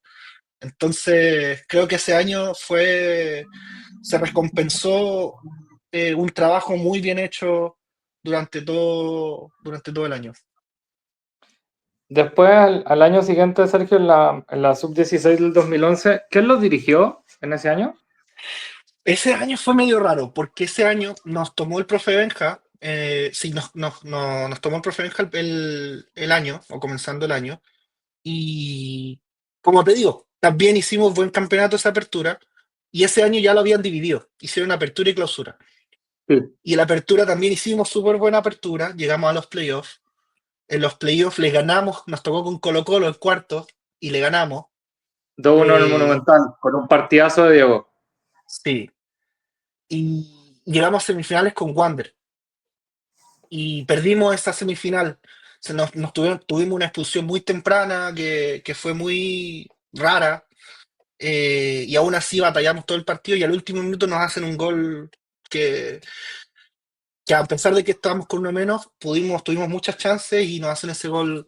Entonces, creo que ese año se recompensó un trabajo muy bien hecho durante todo el año. después, al año siguiente, Sergio, en la sub-16 del 2011, ¿quién los dirigió en ese año? Ese año fue medio raro, porque ese año nos tomó el profe Benja, sí, nos tomó el profe Benja el año, o comenzando el año, y como te digo, también hicimos buen campeonato esa apertura, y ese año ya lo habían dividido, hicieron apertura y clausura. Sí. Y en la apertura también hicimos súper buena apertura, llegamos a los playoffs. En los playoffs les ganamos, nos tocó con Colo Colo el cuarto y le ganamos. 2-1 en el Eh, Monumental, con un partidazo de Diego. sí. Y llegamos a semifinales con Wander. Y perdimos esa semifinal. Tuvimos una expulsión muy temprana que fue muy rara. Y aún así batallamos todo el partido y al último minuto nos hacen un gol que, que a pesar de que estábamos con uno menos, tuvimos muchas chances y nos hacen ese gol.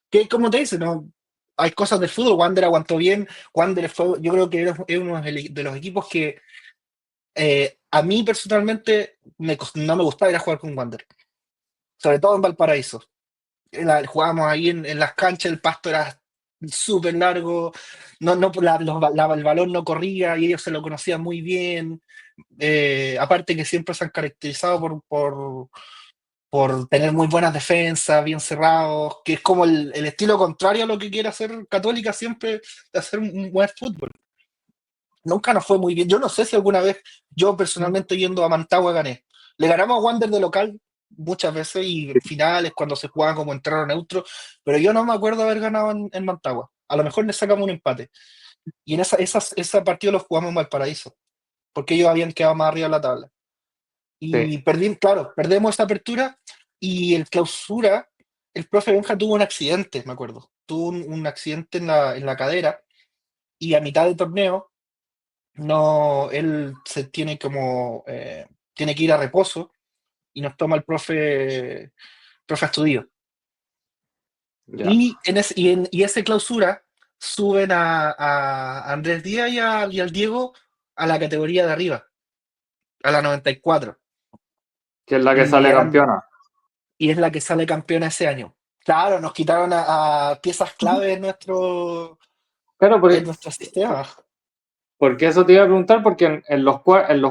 Que como te dice, ¿no? Hay cosas del fútbol, Wander aguantó bien, Wander yo creo que es uno de los equipos que a mí personalmente no me gustaba ir a jugar con Wander, sobre todo en Valparaíso. Jugábamos ahí en las canchas, el pasto era súper largo, no, el balón no corría y ellos se lo conocían muy bien. Aparte que siempre se han caracterizado por tener muy buenas defensas, bien cerrados, que es como el estilo contrario a lo que quiere hacer Católica siempre, de hacer un buen fútbol. Nunca nos fue muy bien. Yo no sé si alguna vez yo personalmente yendo a Mantagua gané. Le ganamos a Wander de local, muchas veces y en finales cuando se jugaban como en terreno neutro, pero yo no me acuerdo haber ganado en Mantagua. A lo mejor le sacamos un empate. Y en ese partido lo jugamos en Valparaíso, porque ellos habían quedado más arriba de la tabla. Sí, Y claro, perdemos esta apertura y el clausura, el profe Benja tuvo un accidente, me acuerdo. Tuvo un accidente en la cadera y a mitad del torneo, no, él se tiene como, tiene que ir a reposo y nos toma el profe Astudillo. ya. Y ese clausura suben a Andrés Díaz y al Diego a la categoría de arriba, a la 94. Que es la que Y sale eran campeona. y es la que sale campeona ese año. Claro, nos quitaron a piezas clave Claro, en nuestro sistema. porque eso te iba a preguntar, porque en los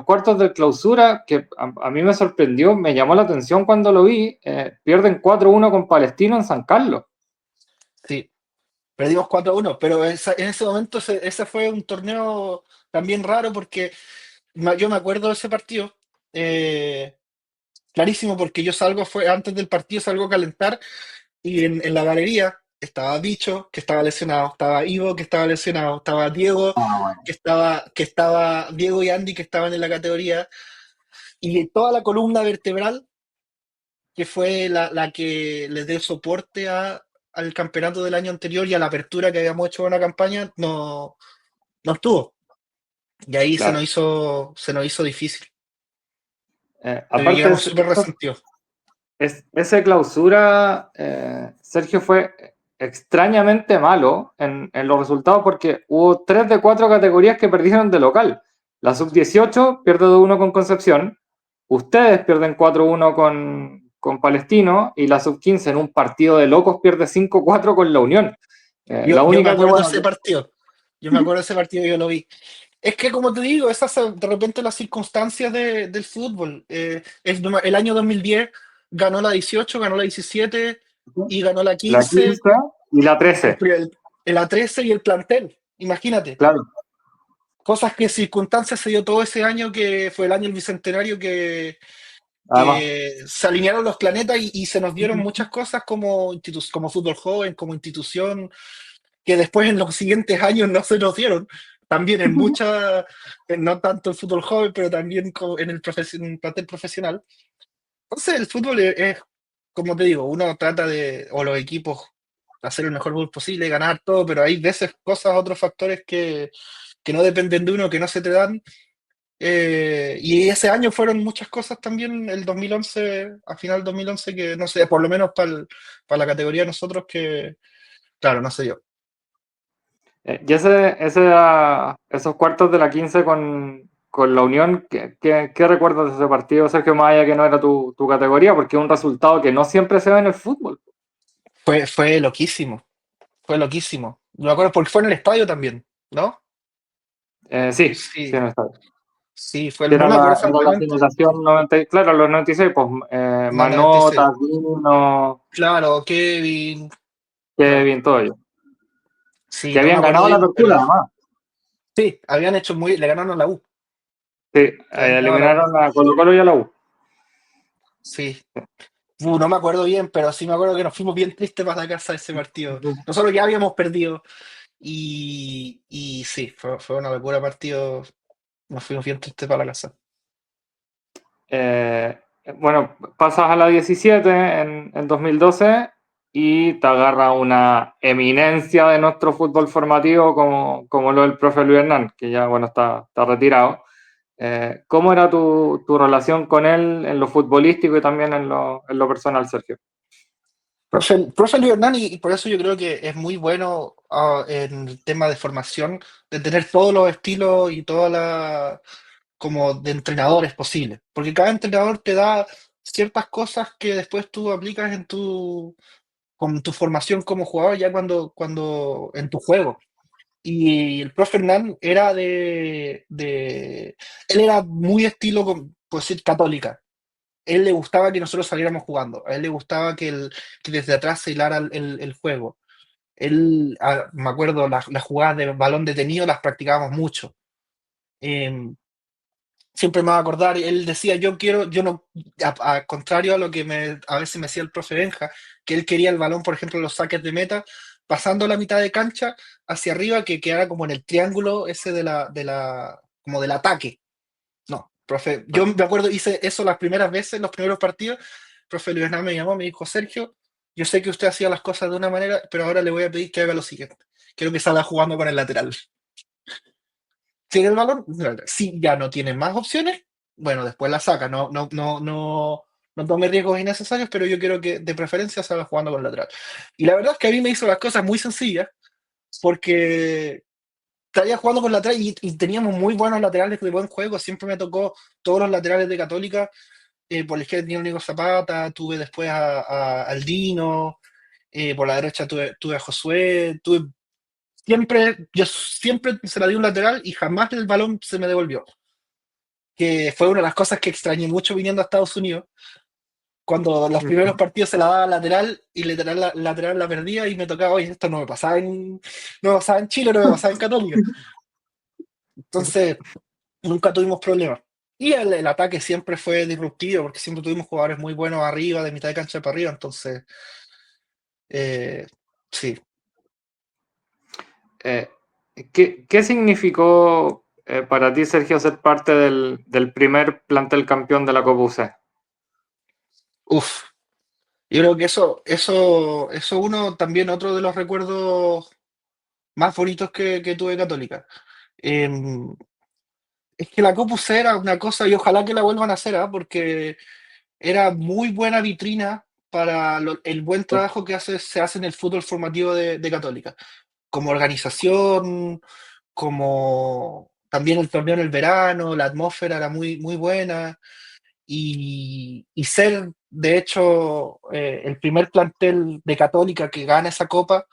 cuartos de clausura, que a mí me sorprendió, me llamó la atención cuando lo vi, pierden 4-1 con Palestino en San Carlos. Sí, perdimos 4-1, pero en ese momento ese fue un torneo también raro porque yo me acuerdo de ese partido, eh, clarísimo, porque yo antes del partido salgo a calentar y en la galería estaba Bicho, que estaba lesionado, estaba Ivo, que estaba lesionado, estaba Diego, que estaba Diego y Andy, que estaban en la categoría, y toda la columna vertebral, que fue la que les dio soporte al campeonato del año anterior y a la apertura que habíamos hecho en una campaña, no estuvo. Y ahí se nos Claro. hizo, se nos hizo difícil. Pero Aparte de llegamos eso, súper resentidos. ese clausura, Sergio, fue extrañamente malo en los resultados porque hubo 3 de 4 categorías que perdieron de local. La sub-18 pierde 2-1 con Concepción, ustedes pierden 4-1 con Palestino y la sub-15 en un partido de locos pierde 5-4 con la Unión. Yo, La yo me única que, acuerdo de bueno, ese partido. Yo me acuerdo de ese partido, yo lo vi. Es que, como te digo, de repente las circunstancias del fútbol. El año 2010 ganó la 18, ganó la 17 y ganó la la 15, 15 y la el, 13, pri- el, el A13 y el plantel. Imagínate. claro. Cosas que circunstancias se dio todo ese año, que fue el año del Bicentenario, Además, que se alinearon los planetas y se nos dieron muchas cosas como fútbol joven, como institución, que después en los siguientes años no se nos dieron. También no tanto el fútbol joven, pero también en el plantel profesional. Entonces el fútbol como te digo, uno trata o los equipos, hacer el mejor fútbol posible, ganar todo, pero hay veces cosas, otros factores que no dependen de uno, que no se te dan. Y ese año fueron muchas cosas también, el 2011, a final del 2011, que no sé, por lo menos para la categoría de nosotros, que, claro, no sé yo. y esos cuartos de la 15 con la Unión, ¿qué recuerdas de ese partido, Sergio, más allá que no era tu categoría? Porque es un resultado que no siempre se ve en el fútbol. Fue loquísimo, fue loquísimo. Me acuerdo porque fue en el estadio también, ¿no? Sí, sí, Sí, no está. sí, Que no me acuerdo era la exactamente. generación 90, claro, los 96, pues La 96. Manota, Dino, Claro, Kevin, claro. Kevin, todo ello. Que Sí, no me habían acuerdo ganado la bien, apertura, pero además. sí, le ganaron a la U. Sí, Le habían ganado a la U. eliminaron a Colo Colo y a la U. Sí. No me acuerdo bien, pero sí me acuerdo que nos fuimos bien tristes para la casa de ese partido. Nosotros ya habíamos perdido y sí, fue una locura partido. Nos fuimos bien tristes para la casa. Eh, bueno, pasas a la 17 en 2012 y te agarra una eminencia de nuestro fútbol formativo como lo del profe Luis Hernán, que ya, bueno, está retirado. ¿Cómo era tu relación con él en lo futbolístico y también en lo personal, Sergio? Profe Luis Hernán, y por eso yo creo que es muy bueno en el tema de formación, de tener todos los estilos y toda como de entrenadores posibles. Porque cada entrenador te da ciertas cosas que después tú aplicas con tu formación como jugador, ya cuando en tu juego. Y el profe Hernán él era muy estilo, por decir, católica. Él le gustaba que nosotros saliéramos jugando. A él le gustaba que desde atrás se hilara el juego. Me acuerdo, las jugadas de balón detenido las practicábamos mucho. Eh, siempre me va a acordar, él decía, yo no, a contrario a lo que a veces me decía el profe Benja, que él quería el balón, por ejemplo, los saques de meta, pasando la mitad de cancha hacia arriba, que quedara como en el triángulo ese como del ataque. No, profe, yo me acuerdo, hice eso las primeras veces, los primeros partidos, profe Luis Hernández me llamó, me dijo, Sergio, yo sé que usted hacía las cosas de una manera, pero ahora le voy a pedir que haga lo siguiente. Quiero que salga jugando con el lateral. Tiene el balón, si ya no tiene más opciones, bueno, después la saca, no tome riesgos innecesarios, pero yo quiero que de preferencia salga jugando con el lateral. Y la verdad es que a mí me hizo las cosas muy sencillas, porque estaría jugando con lateral y teníamos muy buenos laterales de buen juego, siempre me tocó todos los laterales de Católica, por la izquierda tenía a Nico Zapata, tuve después a Aldino, por la derecha tuve a Josué, yo siempre se la di un lateral y jamás el balón se me devolvió. Que fue una de las cosas que extrañé mucho viniendo a Estados Unidos, cuando los primeros partidos se la daba lateral y lateral la perdía y me tocaba, oye, esto no me pasaba en Chile, no me pasaba en Católica. Entonces, nunca tuvimos problemas. Y el ataque siempre fue disruptivo, porque siempre tuvimos jugadores muy buenos arriba, de mitad de cancha para arriba, entonces, eh, sí. Eh, ¿qué significó para ti, Sergio, ser parte del primer plantel campeón de la Copa UC? Uf, yo creo que eso uno también, otro de los recuerdos más bonitos que tuve de Católica. Em, es que la Copa UC era una cosa, y ojalá que la vuelvan a hacer, ¿ah? Porque era muy buena vitrina para el buen trabajo que se hace en el fútbol formativo de Católica. Como organización, como también el torneo en el verano, la atmósfera era muy, muy buena. Y ser, de hecho, el primer plantel de Católica que gana esa copa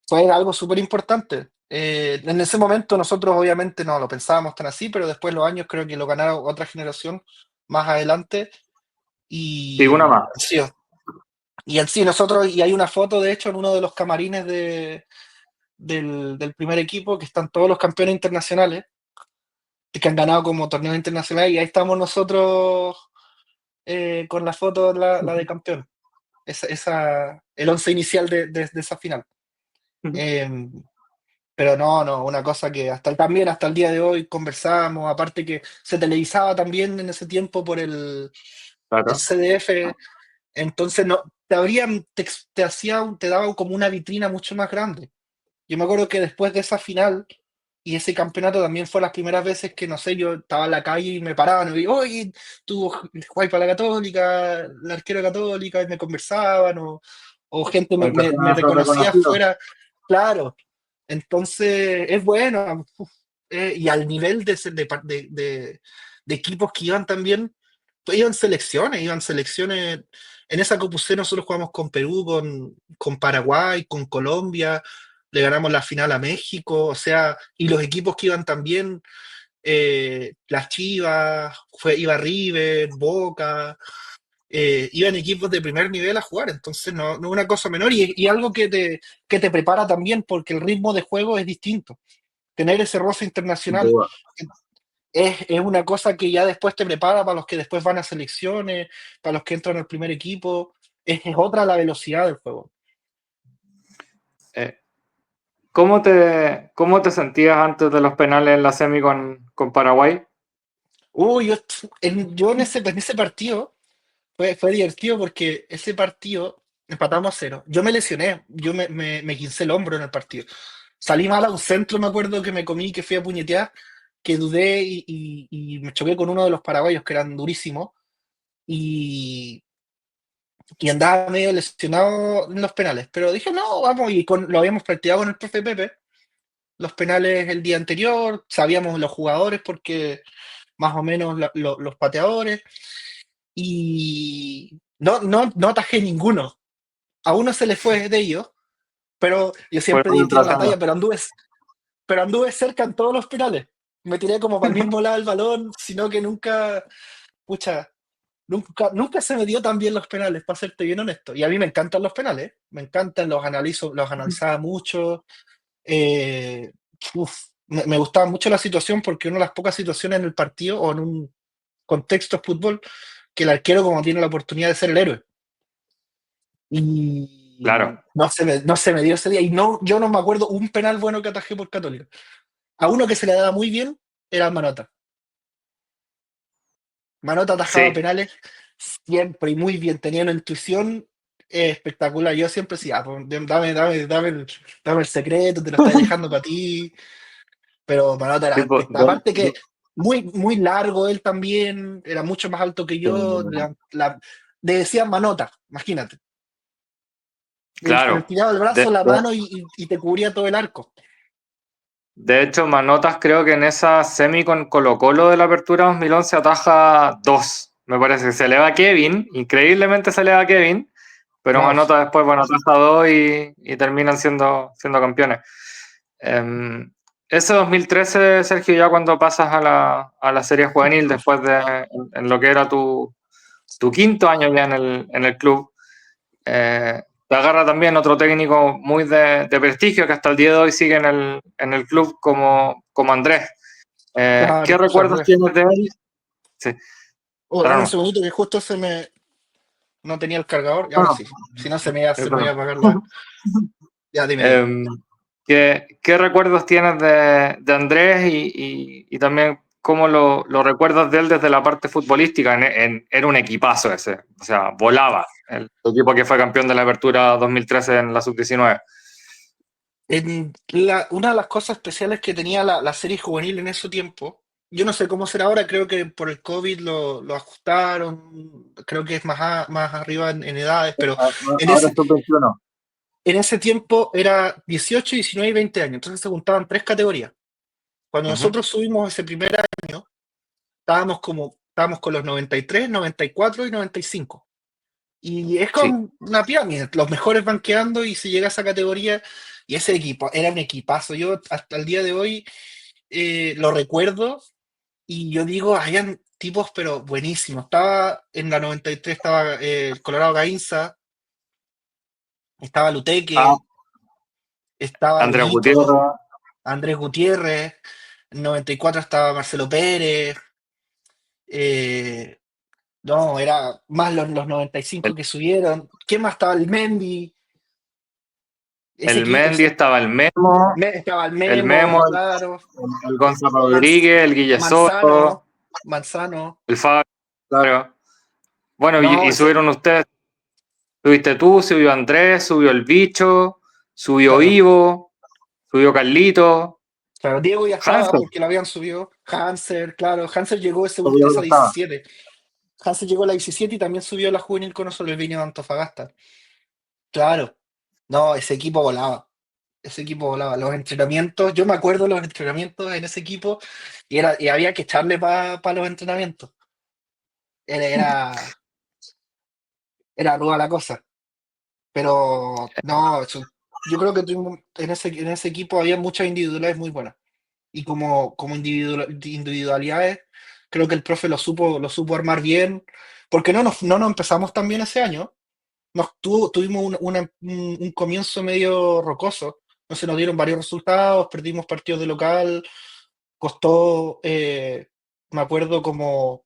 fue algo súper importante. En ese momento nosotros obviamente no lo pensábamos tan así, pero después los años creo que lo ganaron otra generación más adelante. Sí, una más. Sí, nosotros, y hay una foto de hecho en uno de los camarines del primer equipo, que están todos los campeones internacionales, que han ganado como torneos internacionales, y ahí estamos nosotros con la foto, la de campeón, el once inicial de esa final. Eh, pero no, una cosa que también hasta el día de hoy conversamos, aparte que se televisaba también en ese tiempo por el Claro. CDF, entonces no, te daba como una vitrina mucho más grande. Yo me acuerdo que después de esa final y ese campeonato también fue las primeras veces que, no sé, yo estaba en la calle y me paraban y digo, oye, tú jugáis para la Católica, la arquero Católica, y me conversaban, o gente me Personas reconocía reconocidas. afuera, claro. Entonces, es bueno, y al nivel de equipos que iban también, pues iban selecciones. En esa Copa UC nosotros jugamos con Perú, con Paraguay, con Colombia, le ganamos la final a México, o sea, y los equipos que iban también, las Chivas, iba River, Boca, iban equipos de primer nivel a jugar, entonces no es una cosa menor y algo que te prepara también porque el ritmo de juego es distinto. Tener ese roce Sin internacional duda. es una cosa que ya después te prepara para los que después van a selecciones, para los que entran al primer equipo, es otra la velocidad del juego. Eh, ¿cómo te sentías antes de los penales en la semi con Paraguay? Uy, yo en ese partido fue divertido porque ese partido empatamos a 0. Yo me lesioné, yo me quince el hombro en el partido. Salí mal a un centro, me acuerdo que me comí, que fui a puñetear, que dudé y me choqué con uno de los paraguayos que eran durísimos y, y andaba medio lesionado en los penales. Pero dije, no, vamos, lo habíamos practicado con el profe Pepe, los penales el día anterior, sabíamos los jugadores porque más o menos los pateadores y no atajé ninguno. A uno se le fue de ellos, pero yo Fue siempre muy tiro la tratado. talla, pero anduve cerca en todos los penales. Me tiré como para el mismo lado del balón, sino que nunca, pucha, nunca se me dio tan bien los penales, para serte bien honesto. Y a mí me encantan los penales, me encantan, los analizaba mucho. Eh, uf, me gustaba mucho la situación porque una de las pocas situaciones en el partido o en un contexto de fútbol que el arquero como tiene la oportunidad de ser el héroe. Y Claro, no se me dio ese día. Y no, yo no me acuerdo un penal bueno que atajé por Católica. A uno que se le daba muy bien era Manota. Manota atajaba sí. penales siempre y muy bien. Tenía una intuición espectacular. Yo siempre decía, "Ah, pues, dame el secreto, te lo estoy dejando para ti". Pero Manota era Tipo, espectacular. Aparte que muy, muy largo él también, era mucho más alto que yo. Le decían Manota, imagínate. Él claro. tiraba el De, brazo, la de- mano y te cubría todo el arco. de hecho, Manotas creo que en esa semi con Colo-Colo de la Apertura 2011 ataja dos. Me parece que se le va a Kevin, increíblemente se le va a Kevin, pero Wow. Manota después, bueno, ataja dos y terminan siendo campeones. Eh, ese 2013, Sergio, ya cuando pasas a la serie juvenil, después de en lo que era tu quinto año ya en el club, te agarra también otro técnico muy de prestigio que hasta el día de hoy sigue en el club como Andrés. ¿Qué Claro, José recuerdos Andrés. tienes de él? Sí, Oh, ahora dame un no. segundito que justo no tenía el cargador y ahora Bueno, sí. Si no se me iba a perdón. apagar la. Ya, dime. Eh, ¿qué recuerdos tienes de Andrés y también cómo lo recuerdas de él desde la parte futbolística? Era un equipazo ese, o sea, volaba. El equipo que fue campeón de la Apertura 2013 en la Sub-19. Una de las cosas especiales que tenía la serie juvenil en ese tiempo, yo no sé cómo será ahora, creo que por el COVID lo ajustaron, creo que es más arriba en edades, pero en Ahora ese, es sub-21. en ese tiempo era 18, 19 y 20 años, entonces se juntaban tres categorías. Cuando Ujú. nosotros subimos ese primer año, estábamos con los 93, 94 y 95. Y es Sí. como una pirámide. Los mejores van quedando y se llega a esa categoría. Y ese equipo era un equipazo. Yo hasta el día de hoy lo recuerdo y yo digo, habían tipos, pero buenísimos. Estaba en la 93, estaba el Colorado Gainza, estaba Ah, Luteque, estaba Andrés Huguito, Gutiérrez, Andrés Gutiérrez. En 94 estaba Marcelo Pérez. eh, no, era más los 95 el, que subieron. ¿Quién más estaba? El Mendy. Ese el equipo, Mendy, estaba estaba el el Memo, Memo, claro, el Gonzalo Manz- Rodríguez, el Guille Soto, Manzano, Manzano. el Fabio, claro. Bueno, No, y subieron ustedes, subiste tú, subió Andrés, subió el Bicho, subió claro, Ivo, subió Carlito, claro. Diego ya estaba Hansen, porque lo habían subido. Hanser, claro. Hanser llegó todavía esa no estaba. 17. Hanser llegó a la 17 y también subió la juvenil con nosotros, el Viña de Antofagasta. Claro. No, ese equipo volaba. Ese equipo volaba. Los entrenamientos, yo me acuerdo de los entrenamientos en ese equipo y había que echarle para los entrenamientos. Era, era ruda la cosa. Pero no, yo creo que en ese equipo había muchas individualidades muy buenas. Y como individualidades, creo que el profe lo supo armar bien. Porque no nos empezamos tan bien ese año. Tuvimos un comienzo medio rocoso. No se nos dieron varios resultados, perdimos partidos de local, costó, me acuerdo como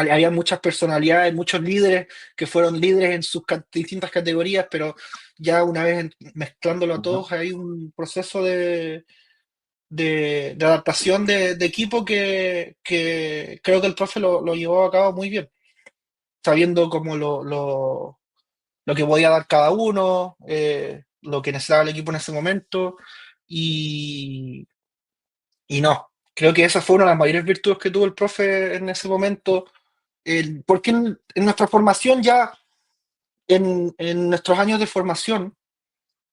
había muchas personalidades, muchos líderes que fueron líderes en sus distintas categorías, pero ya una vez mezclándolo a Ujú. todos hay un proceso de adaptación de equipo que creo que el profe lo llevó a cabo muy bien, sabiendo como lo que podía dar cada uno, lo que necesitaba el equipo en ese momento, y, y no, creo que esa fue una de las mayores virtudes que tuvo el profe en ese momento, porque en nuestra formación ya, en nuestros años de formación,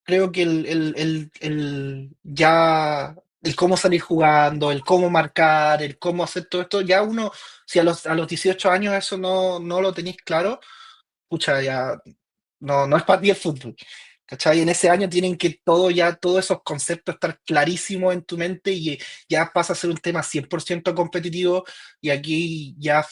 creo que el cómo salir jugando, el cómo marcar, el cómo hacer todo esto, ya uno, si a los 18 años eso no lo tenéis claro, pucha, ya no es para ti el fútbol. ¿Cachai? En ese año tienen que todos esos conceptos estar clarísimos en tu mente y ya pasa a ser un tema 100% competitivo y aquí ya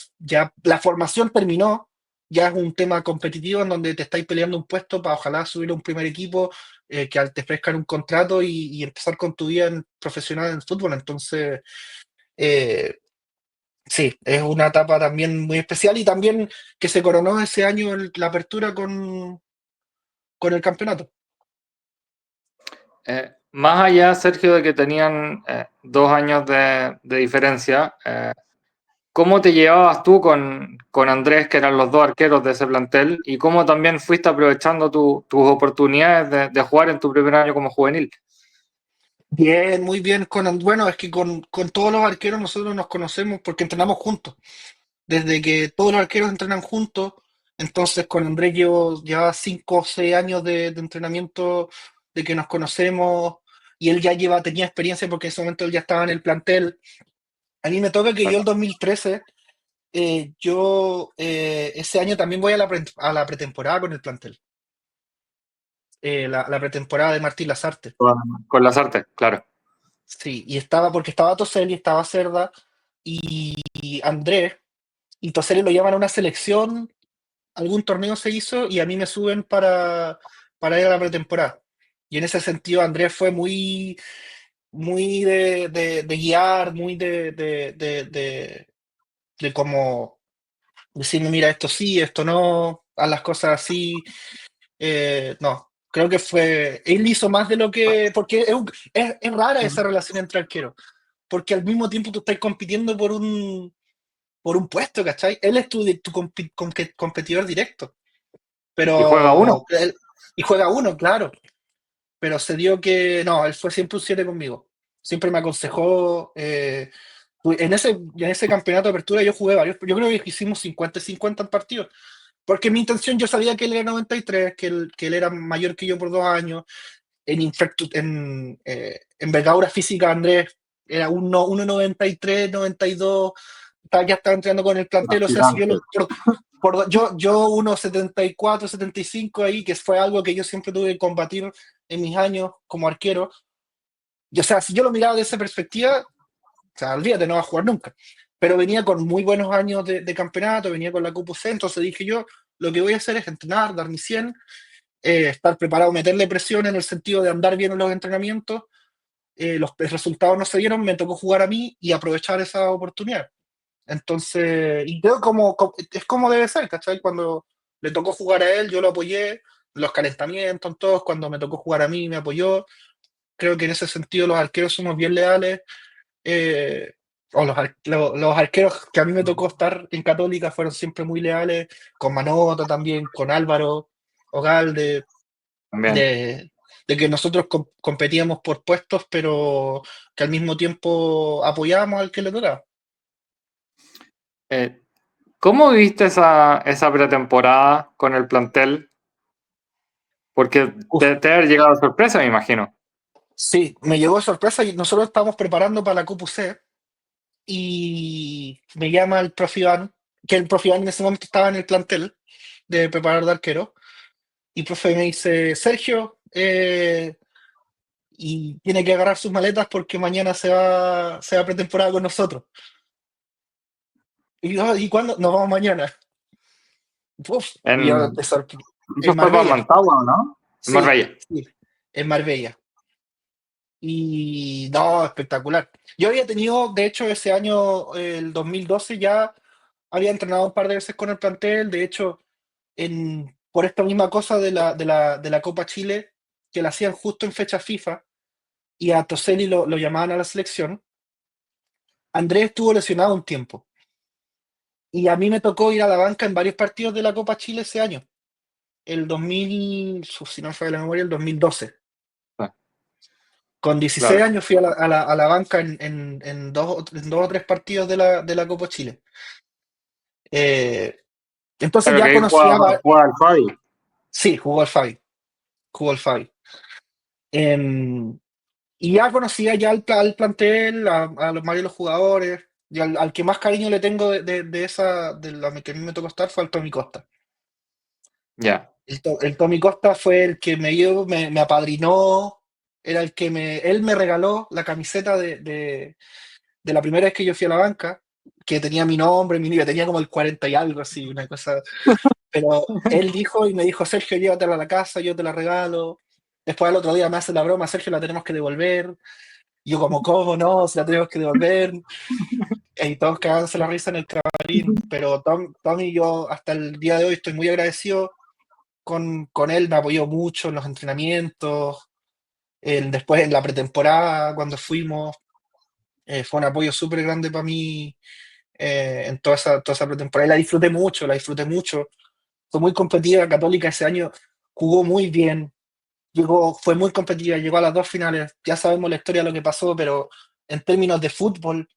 la formación terminó, ya es un tema competitivo en donde te estáis peleando un puesto para ojalá subir a un primer equipo, que te ofrezcan un contrato y empezar con tu vida profesional en fútbol. Entonces, eh, sí, es una etapa también muy especial y también que se coronó ese año la apertura con el campeonato. Más allá, Sergio, de que tenían 2 años de diferencia, ¿cómo te llevabas tú con Andrés, que eran los dos arqueros de ese plantel? ¿Y cómo también fuiste aprovechando tus oportunidades de jugar en tu primer año como juvenil? Bien, muy bien. Bueno, es que con todos los arqueros nosotros nos conocemos porque entrenamos juntos. Desde que todos los arqueros entrenan juntos, entonces con Andrés llevo ya 5 o 6 años de entrenamiento, de que nos conocemos, y él ya tenía experiencia porque en ese momento él ya estaba en el plantel. A mí me toca que yo el 2013, ese año también voy a la pretemporada con el plantel, la pretemporada de Martín Lazarte. Con las artes, claro. Sí, porque estaba Toseli, estaba Cerda y Andrés, y Toseli lo llaman a una selección, algún torneo se hizo y a mí me suben para ir a la pretemporada. Y en ese sentido Andrés fue muy de guiar, muy de como decirme, mira, esto sí, esto no, haz las cosas así. No, creo que él hizo más de lo que, porque es rara esa relación entre arqueros, porque al mismo tiempo tú estás compitiendo por un puesto, ¿cachai? Él es tu competidor directo, Y juega uno. y juega uno, claro, pero se dio que, no, él fue siempre un 7 conmigo, siempre me aconsejó, en ese campeonato de apertura yo jugué varios, yo creo que hicimos 50-50 en partidos, porque mi intención, yo sabía que él era 93, que él era mayor que yo por 2 años, en envergadura física Andrés era 1,93, 92, ya estaba entrenando con el plantel, o sea, si yo, Aspirante. yo 1,74, 75 ahí, que fue algo que yo siempre tuve que combatir en mis años como arquero, y, o sea, si yo lo miraba de esa perspectiva, o sea, olvídate, no va a jugar nunca. Pero venía con muy buenos años de campeonato, venía con la Copa C, entonces dije yo, lo que voy a hacer es entrenar, dar mi 100, estar preparado, meterle presión en el sentido de andar bien en los entrenamientos. Los resultados no se dieron, me tocó jugar a mí y aprovechar esa oportunidad. Entonces, y creo es como debe ser, ¿cachai? Cuando le tocó jugar a él, yo lo apoyé, en los calentamientos, en todos, cuando me tocó jugar a mí, me apoyó. Creo que en ese sentido los arqueros somos bien leales. eh, o los arqueros que a mí me tocó estar en Católica fueron siempre muy leales, con Manota también, con Álvaro Ogalde, También. de, de que nosotros competíamos por puestos, pero que al mismo tiempo apoyábamos al que le tocaba. Eh, ¿Cómo viste esa pretemporada con el plantel? Porque Uf, te haber llegado de sorpresa, me imagino. sí, me llegó de sorpresa y nosotros estábamos preparando para la Copa C y me llama el profe Iván, que el profe Iván en ese momento estaba en el plantel de preparar de arquero, y el profe me dice, Sergio, y tiene que agarrar sus maletas porque mañana se va a pretemporada con nosotros. Y yo, ¿y cuándo? Nos vamos mañana. Uf, y yo En, en eso fue para Marbella, Mantagua, ¿no? En sí, Marbella. sí, en Marbella. Y no, espectacular. Yo había tenido, de hecho, ese año, el 2012, ya había entrenado un par de veces con el plantel. De hecho, por esta misma cosa de la Copa Chile, que la hacían justo en fecha FIFA, y a Toselli lo llamaban a la selección. Andrés estuvo lesionado un tiempo. Y a mí me tocó ir a la banca en varios partidos de la Copa Chile ese año. El 2000, si no me falla la memoria, el 2012. Ah, Con 16 claro. años fui a la banca en dos o tres partidos de la Copa Chile. Eh, entonces Claro que ya ahí conocía, juega el Fabi. sí, jugó el Fabi, jugó el Fabi. Em, y ya conocía ya al plantel, a los varios jugadores, y al que más cariño le tengo de la que a mí me tocó estar fue al Tommy Costa. Ya. El Tommy Costa fue el que me apadrinó, era él me regaló la camiseta de la primera vez que yo fui a la banca. que tenía mi nombre, mi niño, tenía como el 40 y algo así, una cosa. Pero él dijo y me dijo, Sergio, llévatela a la casa, yo te la regalo. Después al otro día me hace la broma, Sergio, la tenemos que devolver. Y yo como, ¿cómo no? Si la tenemos que devolver. Y todos cagándose la risa en el camarín. Pero Tom y yo hasta el día de hoy estoy muy agradecido con él, me apoyó mucho en los entrenamientos, después en la pretemporada, cuando fuimos, fue un apoyo súper grande para mí en toda esa pretemporada. Y la disfruté mucho. Fue muy competitiva, Católica ese año jugó muy bien, fue muy competitiva, llegó a las dos finales. Ya sabemos la historia de lo que pasó, pero en términos de fútbol,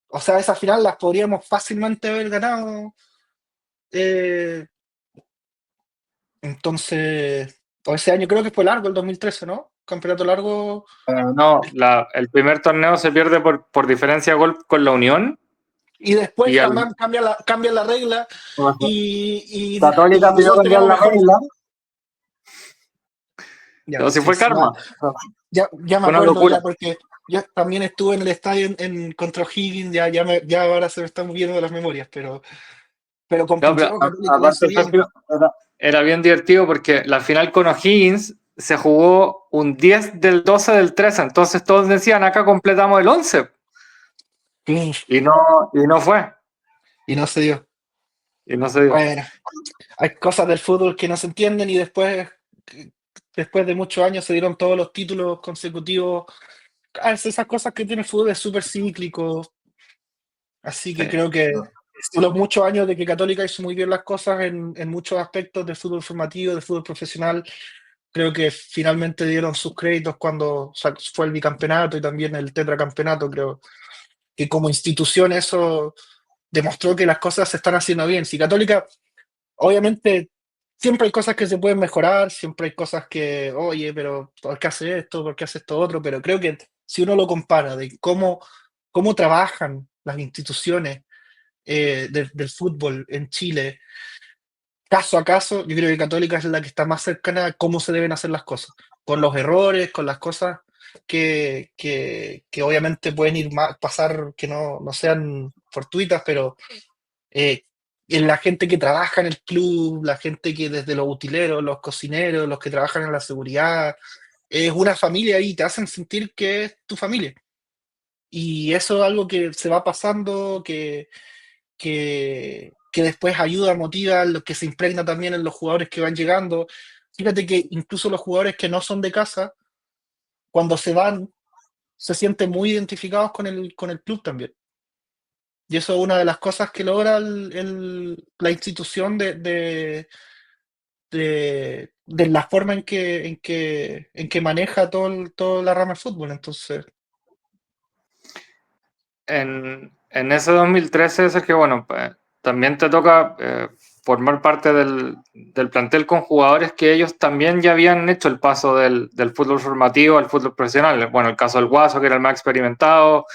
o sea, esa final las podríamos fácilmente haber ganado. eh, entonces, o ese año creo que fue largo, el 2013, ¿no? Campeonato largo. No, el primer torneo se pierde por diferencia de gol con la Unión Y después y al cambia la regla y Católica pidió nosotros cambiar teníamos la mejor. regla. Ya, no, si sí, fue sí, karma, ya me fue una acuerdo, locura. ya, porque yo también estuve en el estadio contra O'Higgins, ya ahora se me están moviendo las memorias, pero No, pero compitió Católica, lo hizo Aparte, bien. Sergio, era bien divertido porque la final con O'Higgins se jugó un 10 del 12 del 13, entonces todos decían acá completamos el 11 Sí, y no fue, y no se dio. y no se dio. Bueno, hay cosas del fútbol que no se entienden y después de muchos años se dieron todos los títulos consecutivos. Esas cosas que tiene el fútbol es súper cíclico. Así Sí. que creo que los muchos años de que Católica hizo muy bien las cosas en muchos aspectos del fútbol formativo, del fútbol profesional, creo que finalmente dieron sus créditos cuando fue el bicampeonato y también el tetracampeonato. Creo que como institución eso demostró que las cosas se están haciendo bien. Si Católica, obviamente, siempre hay cosas que se pueden mejorar, siempre hay cosas que, oye, pero ¿por qué hace esto? ¿Por qué hace esto otro? Pero creo que si uno lo compara de cómo trabajan las instituciones del fútbol en Chile, caso a caso, yo creo que Católica es la que está más cercana a cómo se deben hacer las cosas, con los errores, con las cosas que obviamente pueden pasar que no sean fortuitas, pero eh, en la gente que trabaja en el club, la gente que desde los utileros, los cocineros, los que trabajan en la seguridad, es una familia y te hacen sentir que es tu familia. Y eso es algo que se va pasando, que después ayuda, motiva, lo que se impregna también en los jugadores que van llegando. Fíjate que incluso los jugadores que no son de casa, cuando se van, se sienten muy identificados con el club también. Y eso es una de las cosas que logra la institución de la forma en que maneja toda la rama del fútbol. Entonces, En ese 2013, Sergio, bueno, pues, también te toca formar parte del plantel con jugadores que ellos también ya habían hecho el paso del fútbol formativo al fútbol profesional. Bueno, el caso del Guaso, que era el más experimentado,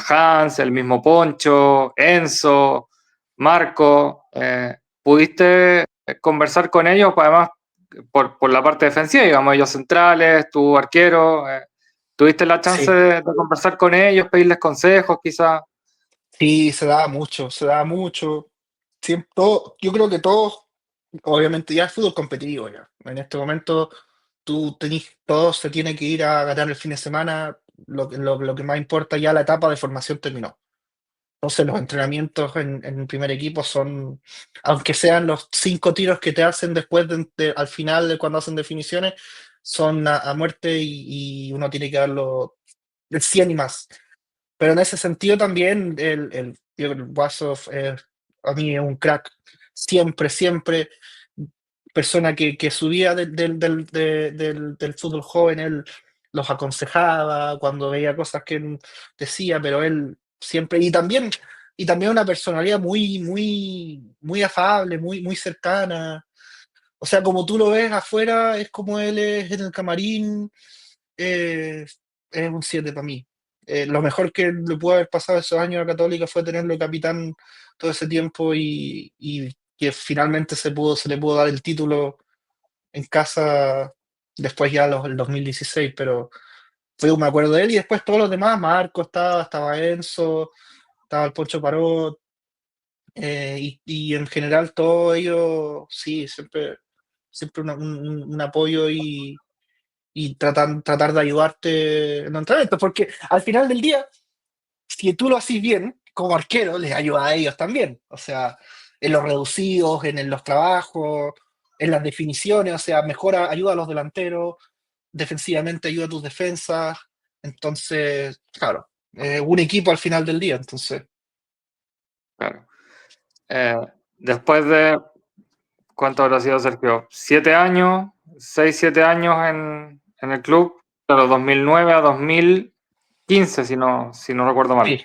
Hans, el mismo Poncho, Enzo, Marco. ¿Pudiste conversar con ellos, pues, además, por la parte defensiva, digamos, ellos centrales, tu arquero? ¿Tuviste la chance sí, de conversar con ellos, pedirles consejos, quizá? sí, se da mucho, se da mucho. Yo creo que todos, obviamente, ya es fútbol competitivo ya. En este momento, todo se tiene que ir a ganar el fin de semana. Lo que más importa ya la etapa de formación terminó. Entonces los entrenamientos en el primer equipo son, aunque sean los 5 tiros que te hacen después al final de cuando hacen definiciones, son a muerte y uno tiene que darlo el 100 y más. Pero en ese sentido también yo creo que el Guaso a mí es un crack. Siempre, siempre, persona que subía del fútbol joven, él los aconsejaba cuando veía cosas que él decía, pero él siempre, y también una personalidad muy, muy, muy afable, muy, muy cercana. O sea, como tú lo ves afuera, es como él es en el camarín, eh, es un 7 para mí. Lo mejor que le pudo haber pasado esos años a Católica fue tenerlo de capitán todo ese tiempo y que finalmente se le pudo dar el título en casa después ya el 2016, pero me acuerdo de él y después todos los demás, Marco estaba Enzo, estaba el Poncho Parot, y en general todos ellos, sí, siempre un apoyo y tratar de ayudarte en los entrenamientos, porque al final del día, si tú lo haces bien, como arquero, les ayuda a ellos también. O sea, en los reducidos, en los trabajos, en las definiciones, o sea, mejora, ayuda a los delanteros, defensivamente ayuda a tus defensas. Entonces, claro, un equipo al final del día. Entonces, Claro. Eh, después de, ¿cuánto habrá sido, Sergio? 7 años, 6, 7 años en el club, de los 2009 a 2015, si no recuerdo mal. sí.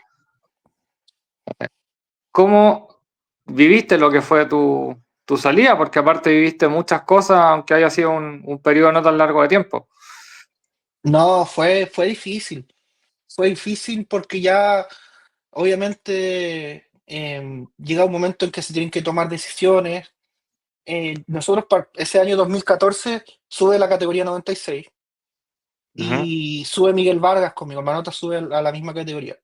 ¿Cómo viviste lo que fue tu salida? Porque aparte viviste muchas cosas, aunque haya sido un periodo no tan largo de tiempo. No, fue difícil. Fue difícil porque ya, obviamente, llega un momento en que se tienen que tomar decisiones. Nosotros ese año 2014 sube la categoría 96 Ujú. y sube Miguel Vargas conmigo, Manota sube a la misma categoría.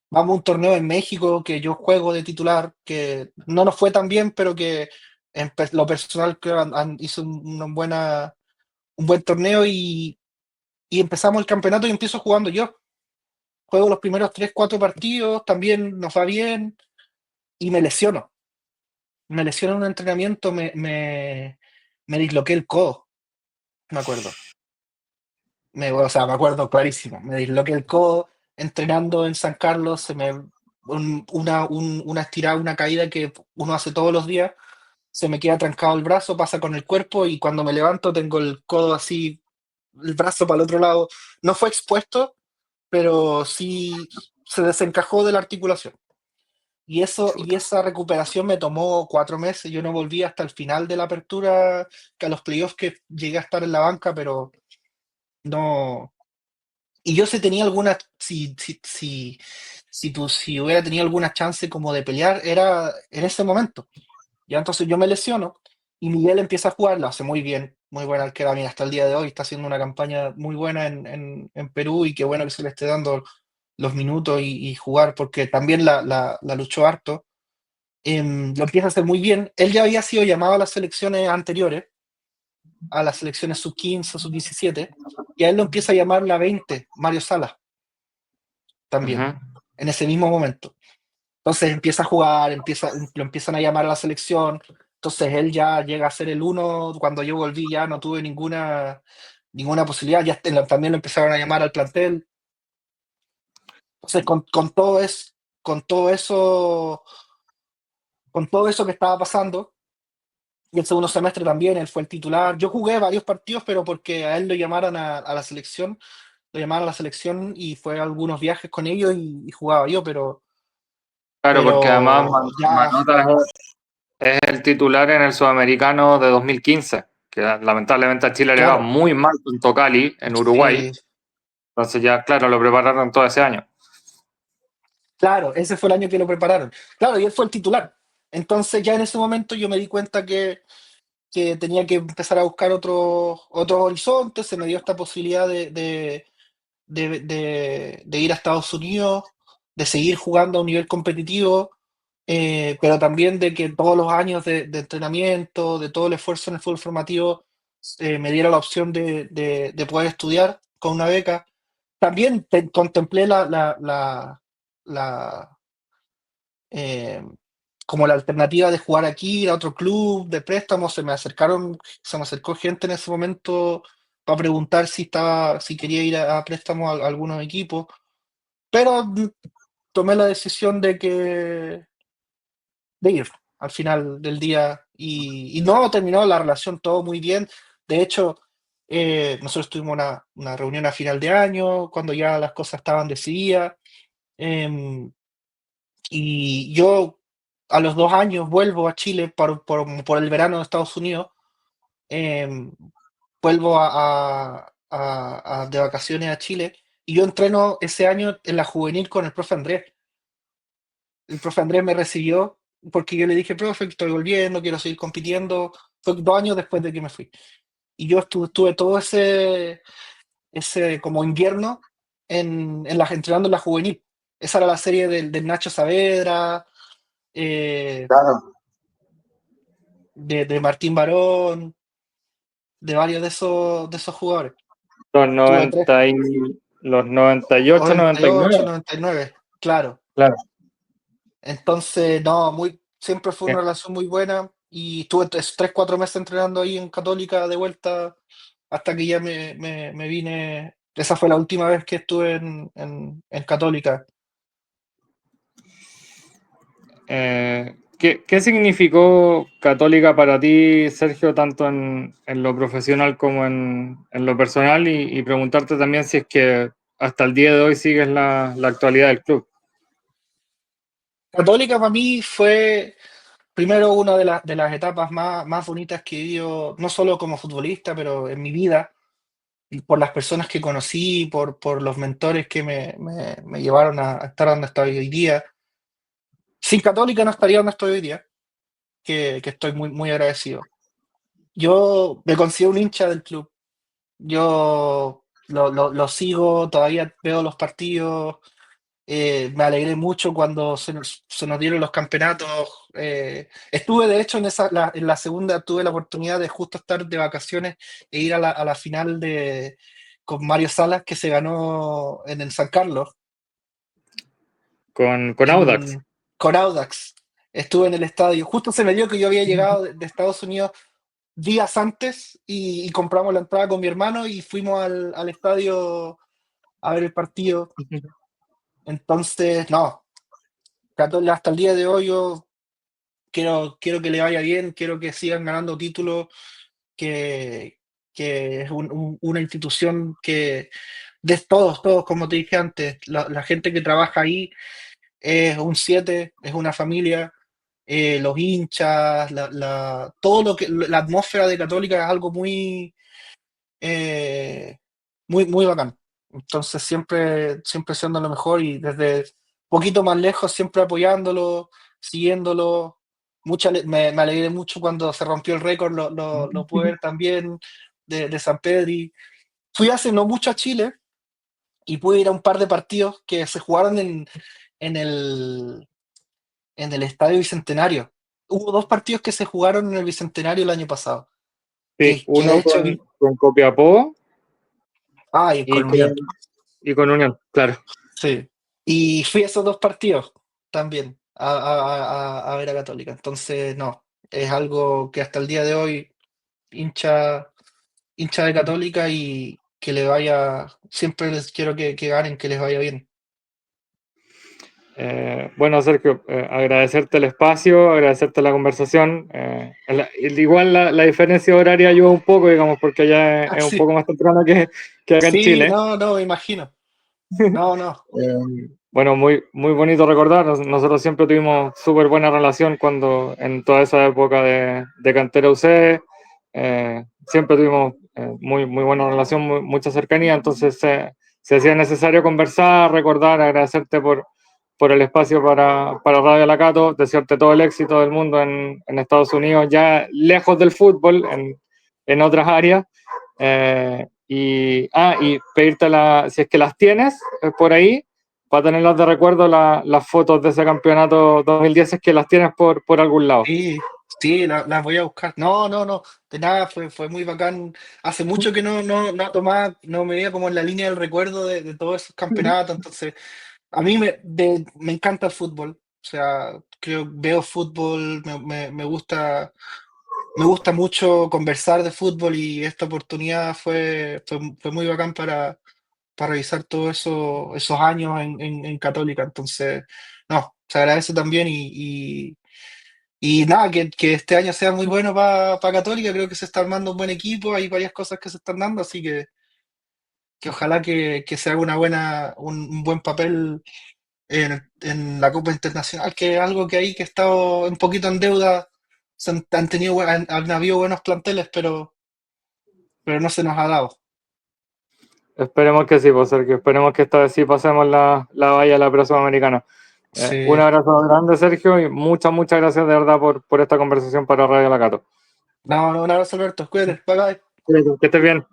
Vamos a un torneo en México que yo juego de titular, que no nos fue tan bien, pero que en lo personal creo hizo un buen torneo y empezamos el campeonato y empiezo jugando yo. Juego los primeros 3 4 partidos, también nos va bien y me lesiono. Me lesiono en un entrenamiento, me disloqué el codo, me acuerdo. O sea, me acuerdo clarísimo. Me disloqué el codo entrenando en San Carlos, una estirada, una caída que uno hace todos los días, se me queda trancado el brazo, pasa con el cuerpo y cuando me levanto tengo el codo así, el brazo para el otro lado. No fue expuesto, pero sí se desencajó de la articulación. Y Chuta. esa recuperación me tomó 4 meses. Yo no volví hasta el final de la apertura, que a los playoffs que llegué a estar en la banca, pero no. Y yo si tenía alguna, si hubiera tenido alguna chance como de pelear, era en ese momento. Ya entonces yo me lesiono y Miguel empieza a jugar, lo hace muy bien, muy buena arquera, mira, hasta el día de hoy está haciendo una campaña muy buena en Perú y qué bueno que se le esté dando los minutos y jugar, porque también la luchó harto. Lo empieza a hacer muy bien. Él ya había sido llamado a las selecciones anteriores, a las selecciones sub-15, sub-17, y a él lo empieza a llamar la 20, Mario Salas, también, Ujú. en ese mismo momento. Entonces empieza a jugar, lo empiezan a llamar a la selección, entonces él ya llega a ser el uno, cuando yo volví ya no tuve ninguna posibilidad, ya también lo empezaron a llamar al plantel. Entonces con todo eso, con todo eso que estaba pasando, y el segundo semestre también, él fue el titular. Yo jugué varios partidos, pero porque a él lo llamaron a la selección, lo llamaron a la selección y fue a algunos viajes con ellos y jugaba yo, Claro, porque además pero ya, Manota es el titular en el Sudamericano de 2015, que lamentablemente a Chile le va claro, muy mal con Tocali en Uruguay. sí, Entonces ya, claro, lo prepararon todo ese año. claro, ese fue el año que lo prepararon. Claro, y él fue el titular. Entonces ya en ese momento yo me di cuenta que tenía que empezar a buscar otros horizontes, se me dio esta posibilidad de ir a Estados Unidos, de seguir jugando a un nivel competitivo, pero también de que todos los años de entrenamiento, de todo el esfuerzo en el fútbol formativo, me diera la opción de poder estudiar con una beca. También contemplé la, eh, como la alternativa de jugar aquí, ir a otro club de préstamo. Se me acercó gente en ese momento para preguntar si quería ir a préstamo a algunos equipos, pero tomé la decisión de ir al final del día y no terminó la relación todo muy bien. De hecho, nosotros tuvimos una reunión a final de año, cuando ya las cosas estaban decididas, em, y yo a los 2 años vuelvo a Chile por el verano de Estados Unidos, em, vuelvo de vacaciones a Chile y yo entreno ese año en la juvenil con el profe Andrés. El profe Andrés me recibió porque yo le dije, profe, que estoy volviendo, quiero seguir compitiendo. Fue 2 años después de que me fui. Y yo estuve todo ese como invierno entrenando en la juvenil. esa era la serie del Nacho Saavedra, eh, Claro. de Martín Barón, de varios de esos jugadores. Los Tuve tres, 90 y, los 98, 98, 99. 99, claro. Claro. Entonces, no, siempre fue una relación muy buena y estuve 3, 4 meses entrenando ahí en Católica de vuelta hasta que ya me vine. Esa fue la última vez que estuve en Católica. ¿Qué significó Católica para ti, Sergio, tanto en lo profesional como en lo personal? Y preguntarte también si es que hasta el día de hoy sigues la actualidad del club. Católica para mí fue primero una de las etapas más bonitas que he vivido, no solo como futbolista, pero en mi vida, y por las personas que conocí, por los mentores que me llevaron a estar donde estoy hoy día. Sin Católica no estaría donde estoy hoy día, que estoy muy, muy agradecido. Yo me considero un hincha del club. Yo lo sigo, todavía veo los partidos. Me alegré mucho cuando se nos dieron los campeonatos. Estuve, de hecho, en la segunda, tuve la oportunidad de justo estar de vacaciones e ir a la final con Mario Salas, que se ganó en el San Carlos, Con Audax. con Audax. Estuve en el estadio. Justo se me dio que yo había llegado de Estados Unidos días antes y compramos la entrada con mi hermano y fuimos al estadio a ver el partido. Entonces, no, hasta el día de hoy yo quiero que le vaya bien, quiero que sigan ganando títulos, que, que es una institución que de todos, como te dije antes, la gente que trabaja ahí es un 7, es una familia. Los hinchas, todo la atmósfera de Católica es algo eh, muy bacán. Entonces siempre siendo lo mejor y desde poquito más lejos siempre apoyándolo, siguiéndolo. Me alegré mucho cuando se rompió el récord, lo pude ver también de San Pedri. Fui hace no mucho a Chile y pude ir a un par de partidos que se jugaron en el, en el Estadio Bicentenario. Hubo dos partidos que se jugaron en el Bicentenario el año pasado, Sí, que de uno hecho con Copiapó y y con Unión. con Unión, claro. Sí. Y fui a esos dos partidos también a ver a Católica. Entonces, no, es algo que hasta el día de hoy hincha, hincha de Católica y que le vaya, siempre les quiero que ganen, que les vaya bien. Bueno, Sergio, agradecerte el espacio, agradecerte la conversación. Igual la diferencia horaria ayuda un poco, digamos, porque allá Ah, es un sí, poco más temprano que acá en sí, Chile. no, no, me imagino. No, no. Bueno, muy bonito recordar. Nosotros siempre tuvimos súper buena relación cuando en toda esa época de Cantera UC. Siempre tuvimos muy buena relación, mucha cercanía. Entonces se hacía necesario conversar, recordar, agradecerte por el espacio para Radio Lacato, desearte todo el éxito del mundo en Estados Unidos, ya lejos del fútbol, en otras áreas. Y pedirte si es que las tienes por ahí, para tenerlas de recuerdo, las fotos de ese campeonato 2010, si es que las tienes por algún lado. Sí, sí, las voy a buscar. No, no, no, de nada, fue muy bacán. Hace mucho que no tomaba, no me veía como en la línea del recuerdo de todos esos campeonatos, entonces a mí me encanta el fútbol, o sea, veo fútbol, me gusta mucho conversar de fútbol y esta oportunidad fue muy bacán para revisar todos esos años en Católica. Entonces, no, se agradece también y nada, que este año sea muy bueno para Católica, creo que se está armando un buen equipo, hay varias cosas que se están dando, así que ojalá que se haga un buen papel en la Copa Internacional, que es algo que hay que ha estado un poquito en deuda. Han tenido, han habido buenos planteles, pero no se nos ha dado. Esperemos que sí, pues, Sergio. Esperemos que esta vez sí pasemos la valla a la próxima americana. Un Sí. abrazo grande, Sergio, y muchas gracias de verdad por esta conversación para Radio Lacato. No, no, un abrazo, Alberto. Cuídate. Bye bye. Que estés bien.